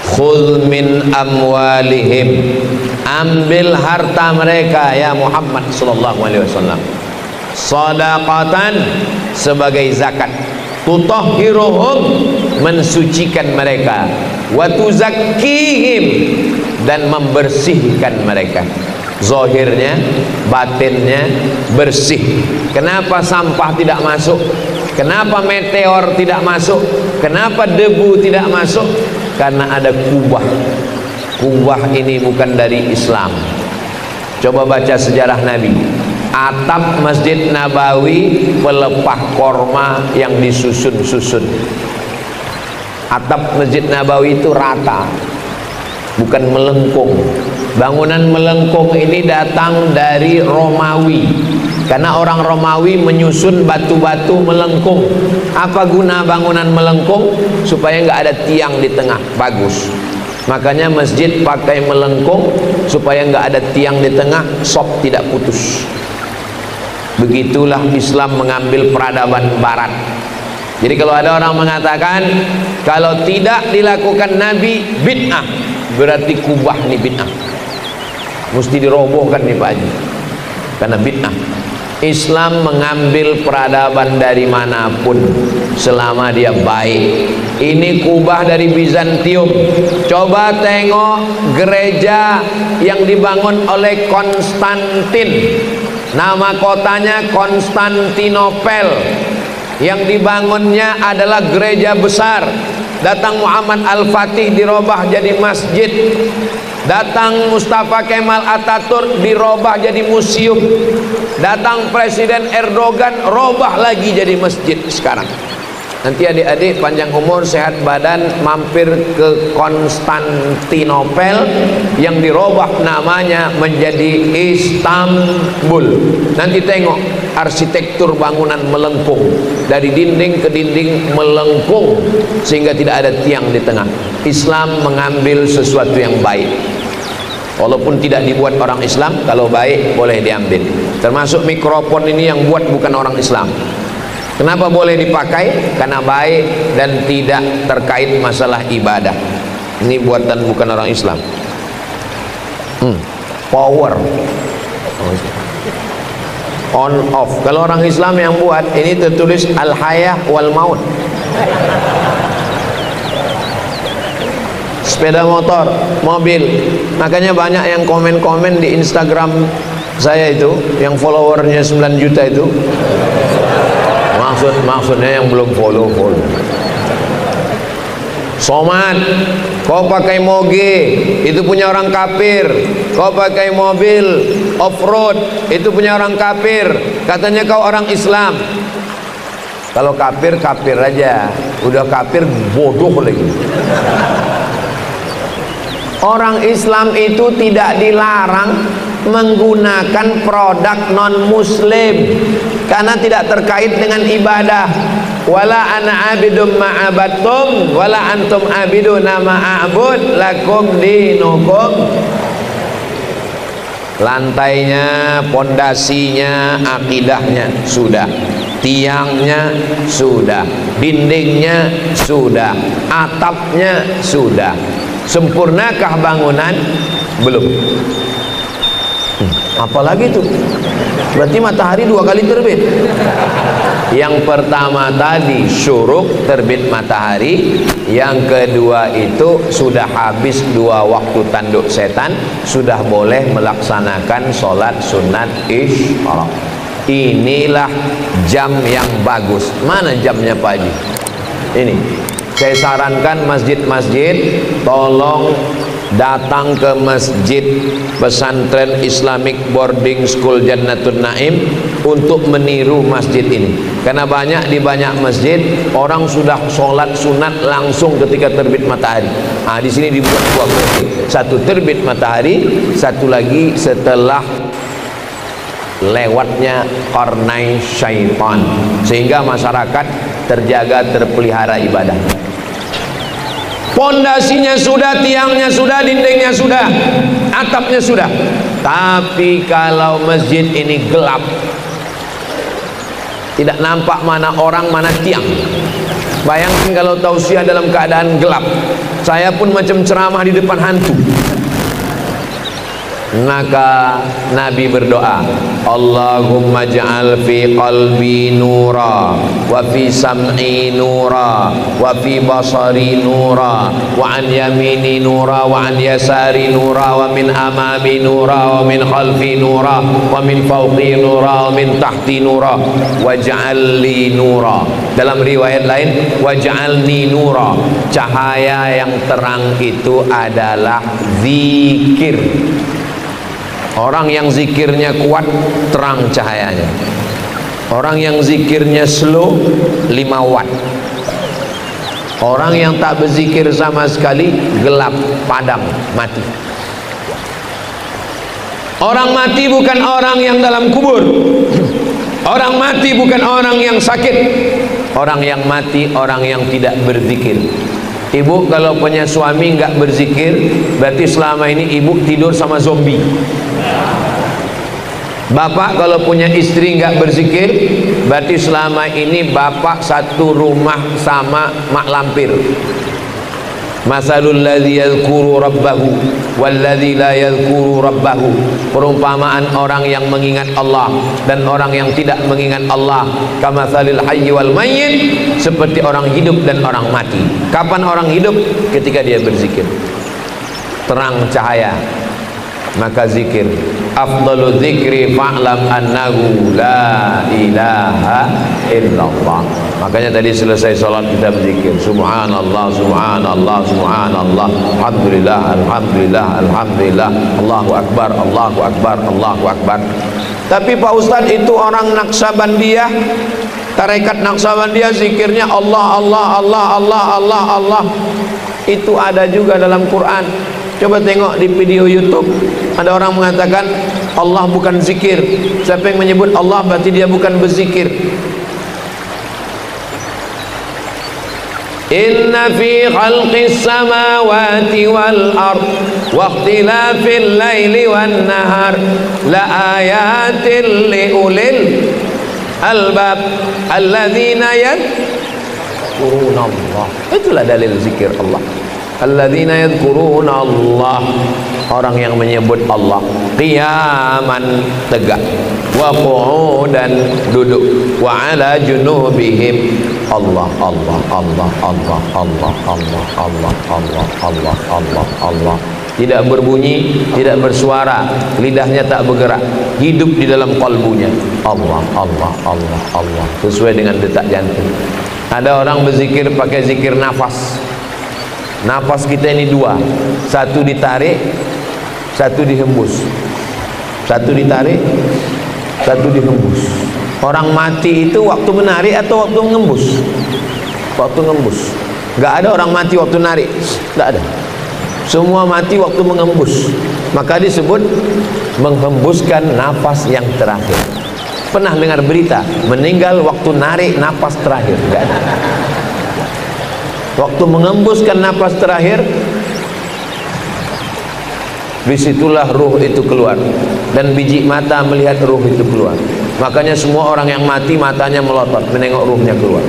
khudh min amwalihim, ambil harta mereka ya Muhammad sallallahu alaihi wasallam, shadaqatan, sebagai zakat, tutahhiruhum, mensucikan mereka, wa tuzakkihim, dan membersihkan mereka. Zahirnya, batinnya bersih. Kenapa sampah tidak masuk? Kenapa meteor tidak masuk? Kenapa debu tidak masuk? Karena ada kubah. Kubah ini bukan dari Islam. Coba baca sejarah Nabi. Atap Masjid Nabawi pelepah korma yang disusun-susun. Atap Masjid Nabawi itu rata, bukan melengkung. Bangunan melengkung ini datang dari Romawi, karena orang Romawi menyusun batu-batu melengkung. Apa guna bangunan melengkung? Supaya nggak ada tiang di tengah, bagus. Makanya masjid pakai melengkung supaya nggak ada tiang di tengah, sop tidak putus. Begitulah Islam mengambil peradaban Barat. Jadi kalau ada orang mengatakan kalau tidak dilakukan Nabi bid'ah, berarti kubah ini bid'ah, mesti dirobohkan nih Pak Haji, karena bid'ah. Islam mengambil peradaban dari manapun selama dia baik. Ini kubah dari Bizantium. Coba tengok gereja yang dibangun oleh Konstantin, nama kotanya Konstantinopel, yang dibangunnya adalah gereja besar. Datang Muhammad Al-Fatih dirubah jadi masjid. Datang Mustafa Kemal Ataturk dirubah jadi museum. Datang Presiden Erdogan robah lagi jadi masjid sekarang. Nanti adik-adik panjang umur sehat badan mampir ke Konstantinopel yang dirubah namanya menjadi Istanbul. Nanti tengok arsitektur bangunan melengkung, dari dinding ke dinding melengkung sehingga tidak ada tiang di tengah. Islam mengambil sesuatu yang baik, walaupun tidak dibuat orang Islam, kalau baik boleh diambil. Termasuk mikrofon ini yang buat bukan orang Islam. Kenapa boleh dipakai? Karena baik dan tidak terkait masalah ibadah. Ini buatan bukan orang Islam. Power on off. Kalau orang Islam yang buat ini tertulis al-hayah wal maut. Sepeda motor, mobil. Makanya banyak yang komen-komen di Instagram saya itu yang followernya 9 juta itu, maksudnya yang belum follow. Somad, kau pakai moge, itu punya orang kafir. Kau pakai mobil off-road, itu punya orang kafir. Katanya kau orang Islam. Kalau kafir, kafir aja. Udah kafir, bodoh lagi. Orang Islam itu tidak dilarang menggunakan produk non-muslim karena tidak terkait dengan ibadah. Wala ana abidum ma'abattum wala antum abiduna ma'abud lakum dinukum. Lantainya, pondasinya, akidahnya sudah, tiangnya sudah, dindingnya sudah, atapnya sudah. Sempurnakah bangunan? Belum. Apalagi itu? Berarti matahari 2 kali terbit. Yang pertama tadi syuruk, terbit matahari. Yang kedua itu sudah habis 2 waktu tanduk setan, sudah boleh melaksanakan sholat sunat isyraq. Inilah jam yang bagus. Mana jamnya Pak Haji? Ini. Saya sarankan masjid-masjid tolong datang ke masjid pesantren Islamic Boarding School Jannatun Naim untuk meniru masjid ini. Karena di banyak masjid orang sudah sholat sunat langsung ketika terbit matahari. Di sini dibuat 2 versi. Satu terbit matahari, satu lagi setelah lewatnya qarnai syaitan, sehingga masyarakat terjaga, terpelihara ibadah. Pondasinya sudah, tiangnya sudah, dindingnya sudah, atapnya sudah. Tapi kalau masjid ini gelap, tidak nampak mana orang, mana tiang. Bayangkan kalau tausiah dalam keadaan gelap. Saya pun macam ceramah di depan hantu. Maka Nabi berdoa, Allahumma ja'al fi qalbi nura wa fi sam'i nura wa fi basari nura wa an yamini nura wa an yasari nura wa min amami nura wa min khalfi nura wa min fawqi nura wa min tahti nura wa ja'al li nura. Dalam riwayat lain, wa ja'alni nura. Cahaya yang terang itu adalah zikir. Orang yang zikirnya kuat, terang cahayanya. Orang yang zikirnya slow, 5 watt. Orang yang tak berzikir sama sekali, gelap, padam, mati. Orang mati bukan orang yang dalam kubur. Orang mati bukan orang yang sakit. Orang yang mati, orang yang tidak berzikir. Ibu kalau punya suami nggak berzikir, berarti selama ini ibu tidur sama zombie. Bapak kalau punya istri nggak berzikir, berarti selama ini bapak satu rumah sama mak lampir. Masalul ladzi yadhkuru rabbahu walladzi la yadhkuru rabbahu. Perumpamaan orang yang mengingat Allah dan orang yang tidak mengingat Allah. Kamatsalil hayyi wal mayyit, seperti orang hidup dan orang mati. Kapan orang hidup? Ketika dia berzikir. Terang cahaya, maka zikir. Afdalu dzikri fa'lam annahu la ilaha illallah. Makanya tadi selesai sholat kita berzikir, subhanallah, subhanallah, subhanallah, alhamdulillah, alhamdulillah, alhamdulillah, Allahu akbar, Allahu akbar, Allahu akbar. Tapi Pak Ustadz, itu orang Naksabandiyah, tarekat Naksabandiyah, zikirnya Allah, Allah, Allah, Allah, Allah, Allah. Itu ada juga dalam Quran. Coba tengok di video YouTube, ada orang mengatakan Allah bukan zikir. Siapa yang menyebut Allah berarti dia bukan berzikir. Inna fi khalqis samawati wal ard wa ikhtilafil laili wan nahar la ayatin li ulil albab alladzina yadhkuruna Allah. Itulah dalil zikir Allah. Alladzina yadhkuruna Allah, orang yang menyebut Allah qiyaman, tegak, wa qu'udan, duduk, wa ala junubihim. Allah, Allah, Allah, Allah, Allah, Allah, Allah, Allah, Allah, Allah, Allah. tidak berbunyi, tidak bersuara, lidahnya tak bergerak, hidup di dalam kalbunya. Allah, Allah, Allah, Allah, sesuai dengan detak jantung. Ada orang berzikir pakai zikir nafas. Nafas kita ini dua, satu ditarik, satu dihembus. Satu ditarik, satu dihembus. Orang mati itu waktu menarik atau waktu mengembus? Waktu mengembus. Gak ada orang mati waktu narik, gak ada. Semua mati waktu mengembus. Maka disebut menghembuskan nafas yang terakhir. Pernah dengar berita meninggal waktu narik nafas terakhir? Gak ada. Waktu mengembuskan nafas terakhir, disitulah ruh itu keluar. Dan biji mata melihat ruh itu keluar. Makanya semua orang yang mati matanya melotot menengok ruhnya keluar.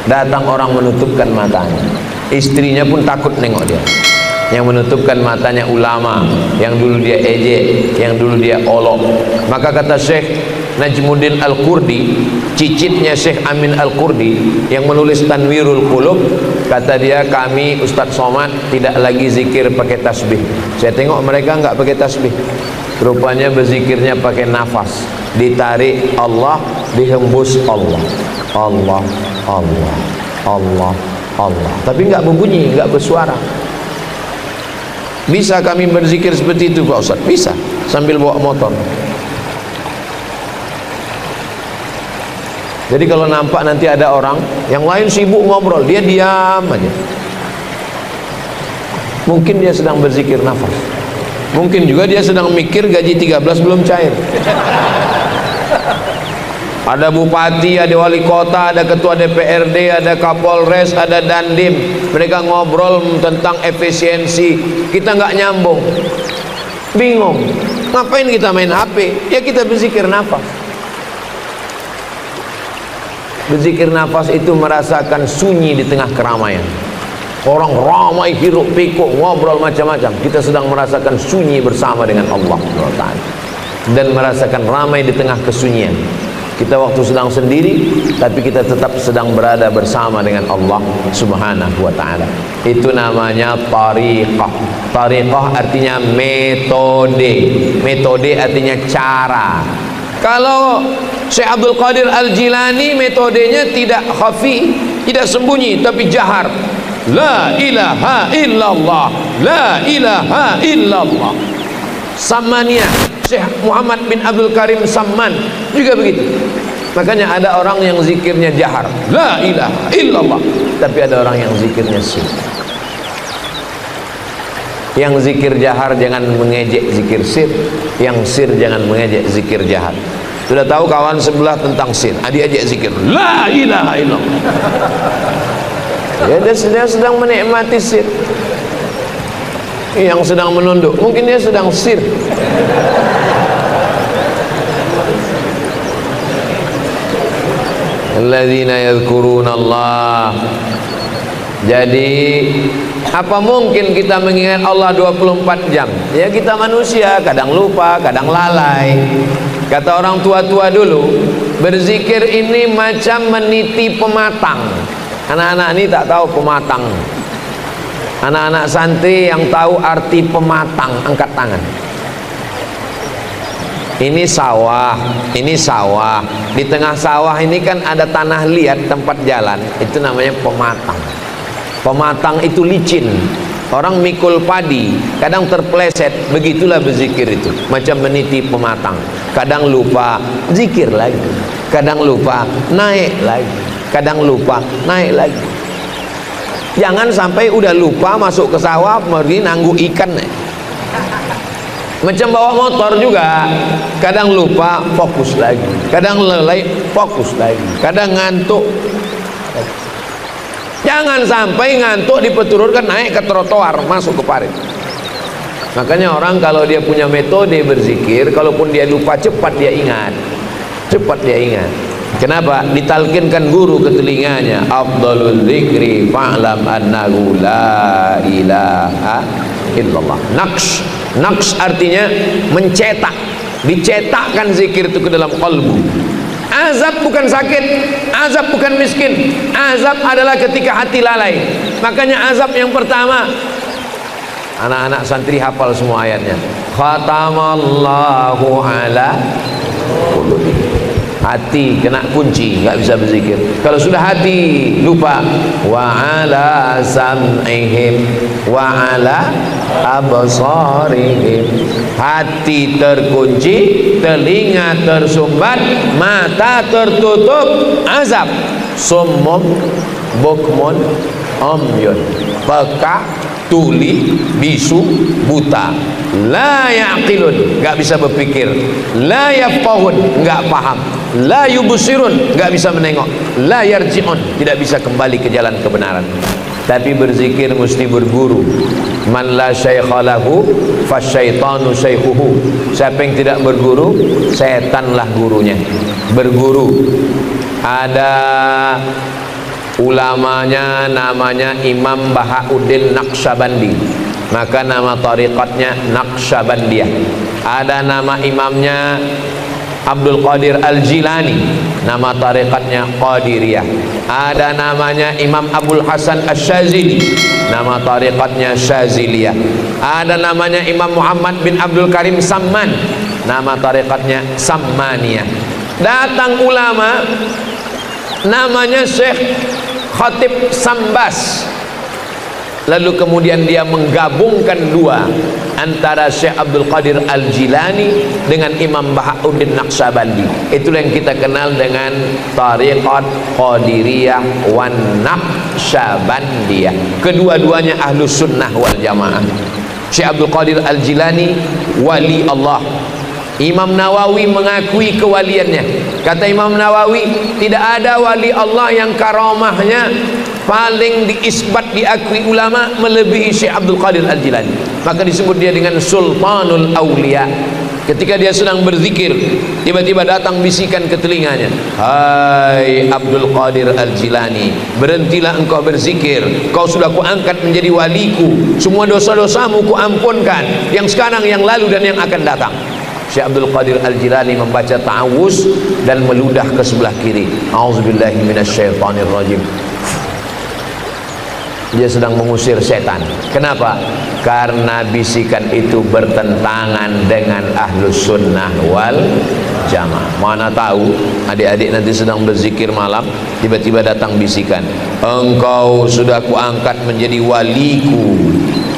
Datang orang menutupkan matanya, istrinya pun takut nengok dia. Yang menutupkan matanya ulama, yang dulu dia ejek, yang dulu dia olok. Maka kata Syekh Najmuddin Al-Qurdi, cicitnya Syekh Amin Al-Qurdi yang menulis Tanwirul Qulub, kata dia, kami Ustadz Somad tidak lagi zikir pakai tasbih. Saya tengok mereka enggak pakai tasbih, rupanya berzikirnya pakai nafas. Ditarik Allah, dihembus Allah. Allah, Allah, Allah, Allah, tapi enggak berbunyi, enggak bersuara. Bisa kami berzikir seperti itu Pak Ustaz? Bisa, sambil bawa motor. Jadi kalau nampak nanti ada orang yang lain sibuk ngobrol, dia diam aja. Mungkin dia sedang berzikir nafas. Mungkin juga dia sedang mikir gaji 13 belum cair. Ada bupati, ada wali kota, ada ketua DPRD, ada kapolres, ada dandim. Mereka ngobrol tentang efisiensi. Kita nggak nyambung, bingung. Ngapain kita main HP? Ya kita berzikir nafas. Berzikir nafas itu merasakan sunyi di tengah keramaian. Orang ramai hiruk pikuk ngobrol macam-macam. Kita sedang merasakan sunyi bersama dengan Allah dan merasakan ramai di tengah kesunyian. Kita waktu sedang sendiri, tapi kita tetap sedang berada bersama dengan Allah Subhanahu wa ta'ala. Itu namanya tariqah. Tariqah artinya metode. Metode artinya cara. Kalau Syekh Abdul Qadir Al-Jilani metodenya tidak khafi, tidak sembunyi, tapi jahar. La ilaha illallah, la ilaha illallah. Samaniyah Syekh Muhammad bin Abdul Karim Samman juga begitu. Makanya ada orang yang zikirnya jahar, la ilaha illallah, tapi ada orang yang zikirnya sir. Yang zikir jahar jangan mengejek zikir sir, yang sir jangan mengejek zikir jahar. Sudah tahu kawan sebelah tentang sir, adik-adik zikir la ilaha illallah. Ya, dia sedang menikmati sir. Yang sedang menunduk, mungkin dia sedang sir. Alladzina yadhkuruna Allah. Jadi apa mungkin kita mengingat Allah 24 jam? Ya kita manusia, kadang lupa, kadang lalai. Kata orang tua-tua dulu, berzikir ini macam meniti pematang. Anak-anak ini tak tahu pematang. Anak-anak santri yang tahu arti pematang, angkat tangan. Ini sawah, ini sawah. Di tengah sawah ini kan ada tanah liat, tempat jalan. Itu namanya pematang. Pematang itu licin. Orang mikul padi, kadang terpleset. Begitulah berzikir itu, macam meniti pematang. Kadang lupa, zikir lagi. Kadang lupa, naik lagi. Kadang lupa, naik lagi. Jangan sampai udah lupa masuk ke sawah, pergi nanggu ikan. Macam bawa motor juga, kadang lupa, fokus lagi. Kadang lelai, fokus lagi. Kadang ngantuk. Jangan sampai ngantuk dipeturunkan naik ke trotoar, masuk ke parit. Makanya orang kalau dia punya metode berzikir, kalaupun dia lupa, cepat dia ingat. Cepat dia ingat. Kenapa? Ditalkinkan guru ke telinganya, afdalul dzikri fa'lam annahu la ilaha illallah. Naqsh. Naqsh artinya mencetak. Dicetakkan zikir itu ke dalam kalbu. Azab bukan sakit, azab bukan miskin. Azab adalah ketika hati lalai. Makanya azab yang pertama, Anak-anak santri hafal semua ayatnya. Khatamallahu ala qulubi. Hati kena kunci, nggak bisa berzikir. Kalau sudah hati lupa, wa ala sam'ihim wa ala absarihim. Hati terkunci, telinga tersumbat, mata tertutup, azab. Summum bukmun umyun, peka, tuli, bisu, buta. La yaqilun, enggak bisa berpikir. La yafqahun, enggak paham. La yubsirun, enggak bisa menengok. La yarji'un, tidak bisa kembali ke jalan kebenaran. Tapi berzikir mesti berguru. Man la syaikha lahu fasyaitanu syaikhuhu. Siapa yang tidak berguru, setanlah gurunya. Berguru. Ada ulamanya namanya Imam Bahauddin Naqsyabandi, maka nama tariqatnya Naqsyabandiyah. Ada nama imamnya Abdul Qadir Al-Jilani, nama tariqatnya Qadiriyah. Ada namanya Imam Abdul Hasan Asy-Syadzili, nama tariqatnya Syadziliyah. Ada namanya Imam Muhammad bin Abdul Karim Samman, nama tariqatnya Sammaniyah. Datang ulama namanya Syekh Khatib Sambas, lalu kemudian dia menggabungkan dua, antara Syekh Abdul Qadir Al-Jilani dengan Imam Bahauddin Naqsyabandi. Itulah yang kita kenal dengan Tariqat Qadiriyah wan Naqsyabandiyah. Kedua-duanya Ahlus Sunnah wal Jamaah. Syekh Abdul Qadir Al-Jilani wali Allah. Imam Nawawi mengakui kewaliannya. Kata Imam Nawawi, tidak ada wali Allah yang karamahnya paling diisbat, diakui ulama melebihi Syekh Abdul Qadir Al-Jilani. Maka disebut dia dengan Sultanul Aulia. Ketika dia sedang berzikir, tiba-tiba datang bisikan ke telinganya, hai Abdul Qadir Al-Jilani, berhentilah engkau berzikir, kau sudah kuangkat menjadi waliku, semua dosa-dosamu kuampunkan, yang sekarang, yang lalu, dan yang akan datang. Syekh Abdul Qadir Al-Jilani membaca ta'awuz dan meludah ke sebelah kiri. A'udzubillahi minasyaitonirrajim. Dia sedang mengusir setan. Kenapa? Karena bisikan itu bertentangan dengan Ahlus Sunnah wal Jamaah. Mana tahu adik-adik nanti sedang berzikir malam, tiba-tiba datang bisikan, engkau sudah kuangkat menjadi waliku,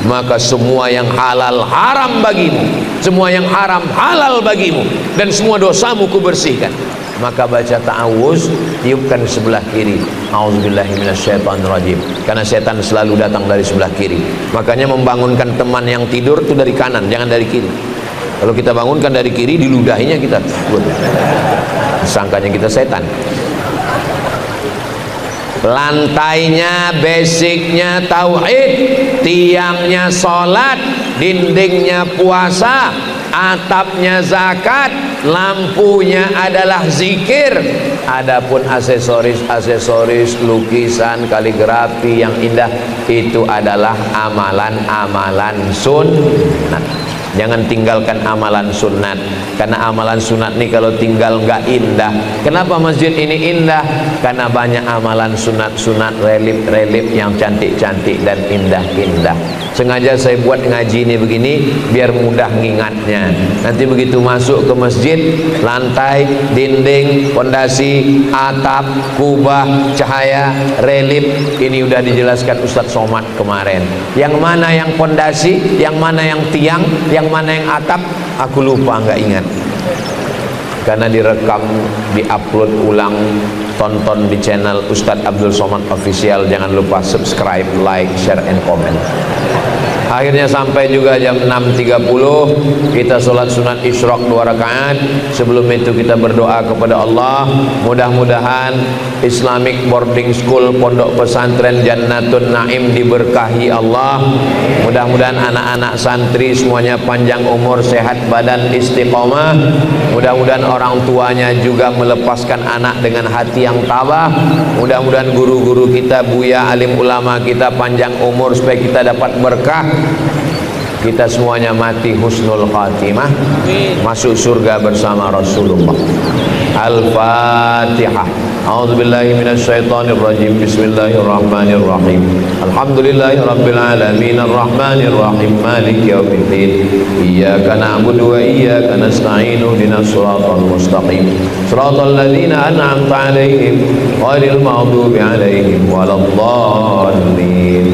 maka semua yang halal haram bagimu, semua yang haram halal bagimu, dan semua dosamu kubersihkan. Maka baca ta'awuz, tiupkan sebelah kiri, a'udzubillahi minasyaitonirrajim, karena setan selalu datang dari sebelah kiri. Makanya membangunkan teman yang tidur itu dari kanan, jangan dari kiri. Kalau kita bangunkan dari kiri, diludahinya kita, sangkanya kita setan. Lantainya, basicnya tauhid, tiangnya sholat, dindingnya puasa, atapnya zakat, lampunya adalah zikir. Adapun aksesoris, lukisan, kaligrafi yang indah, itu adalah amalan-amalan sunnat. Jangan tinggalkan amalan sunat, karena amalan sunat ini kalau tinggal nggak indah. Kenapa masjid ini indah? Karena banyak amalan sunat-sunat, relip-relip yang cantik-cantik dan indah-indah. Sengaja saya buat ngaji ini begini biar mudah ngingatnya. Nanti begitu masuk ke masjid, lantai, dinding, pondasi, atap, kubah, cahaya, relip, ini udah dijelaskan Ustadz Somad kemarin. Yang mana yang pondasi, yang mana yang tiang, yang mana yang atap, aku lupa, nggak ingat. Karena direkam, diupload ulang, tonton di channel Ustadz Abdul Somad Official. Jangan lupa subscribe, like, share, and comment. Akhirnya sampai juga jam 6.30, kita sholat sunat isyraq 2 rakaat. Sebelum itu kita berdoa kepada Allah, mudah-mudahan Islamic Boarding School Pondok Pesantren Jannatun Naim diberkahi Allah. Mudah-mudahan anak-anak santri semuanya panjang umur, sehat badan, istiqomah. Mudah-mudahan orang tuanya juga melepaskan anak dengan hati yang tabah. Mudah-mudahan guru-guru kita, buya, alim ulama kita panjang umur supaya kita dapat berkah. Kita semuanya mati husnul khatimah, masuk surga bersama Rasulullah. Al-Fatihah. A'udzubillahi minasyaitonirrajim. Bismillahirrahmanirrahim. Alhamdulillahi rabbil alamin arrahmanir rahim maliki yaumiddin. Iyyaka na'budu wa iyyaka nasta'in ihdinas siratal mustaqim. Siratal ladzina an'amta 'alaihim ghairil maghdubi 'alaihim waladdallin.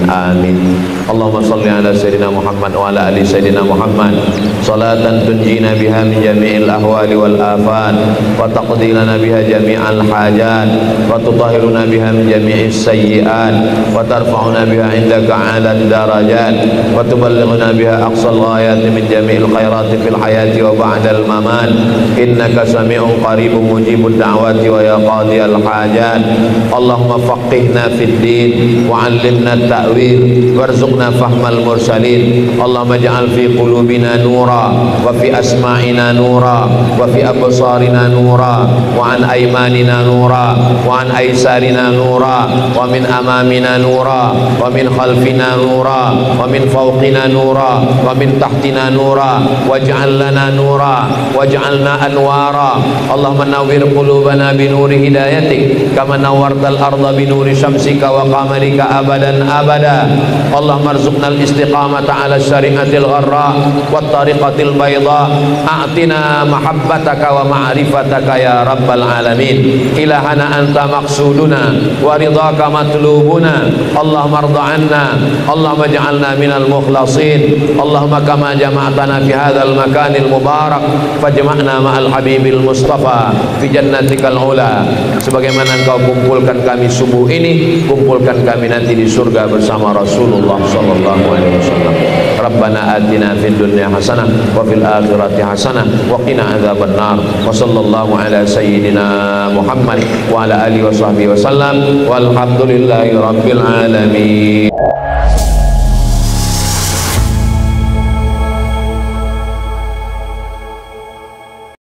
Amin. Allahumma shalli ala sayyidina Muhammad wa ala ali sayyidina Muhammad salatan tunjina biha min jami'il ahwali wal afat wa taqdi lana biha jami'al hajat wa tutahhiruna biha min jami'is sayyi'at wa tarfa'una biha indaka 'alad darajat wa tuballighuna biha aqsal ghayat min jami'il khairati fil hayati wa ba'dal mamat innaka sami'un qaribun mujibud da'wati wa ya qadiyal hajat. Allahumma faqihna fid din wa 'allimna at-ta'wil warzuqna fahmal mursalin. Allahumma ij'al fi qulubina nura wa fi asma'ina nura wa fi absarina nura wa an aymanina nura wa an aysarina nura wa min amamina nura wa min khalfina nura wa min fawqina nura wa min tahtina nura waj'al lana nura waj'alna anwara. Allahumma nawwir qulubana bi nuri hidayatik kama nawwartal arda bi nuri syamsika wa qamarika abadan abada. Allahumma arzuqna al-istiqamata ala syari'atil gharra wat tariqatil bayda. A'tina mahabbataka wa ma'rifataka ya rabbal alamin. Ilahana anta maqsuduna wa ridhaka matlubuna. Allahumma arda anna, Allahumma ij'alna minal mukhlasin. Allahumma kama jama'tana fi hadzal makanil mubarak fajma'na ma'al habibil mustafa fi jannatikal ula. Sebagaimana engkau kumpulkan kami subuh ini, kumpulkan kami nanti di surga bersama Rasulullah sallallahu alaihi wasallam. Rabbana atina fid dunya hasanah wa fil akhirati hasanah wa qina adzaban nar. Wa sallallahu ala sayyidina Muhammad wa ala alihi wa sahbihi wasallam walhamdulillahi rabbil alamin.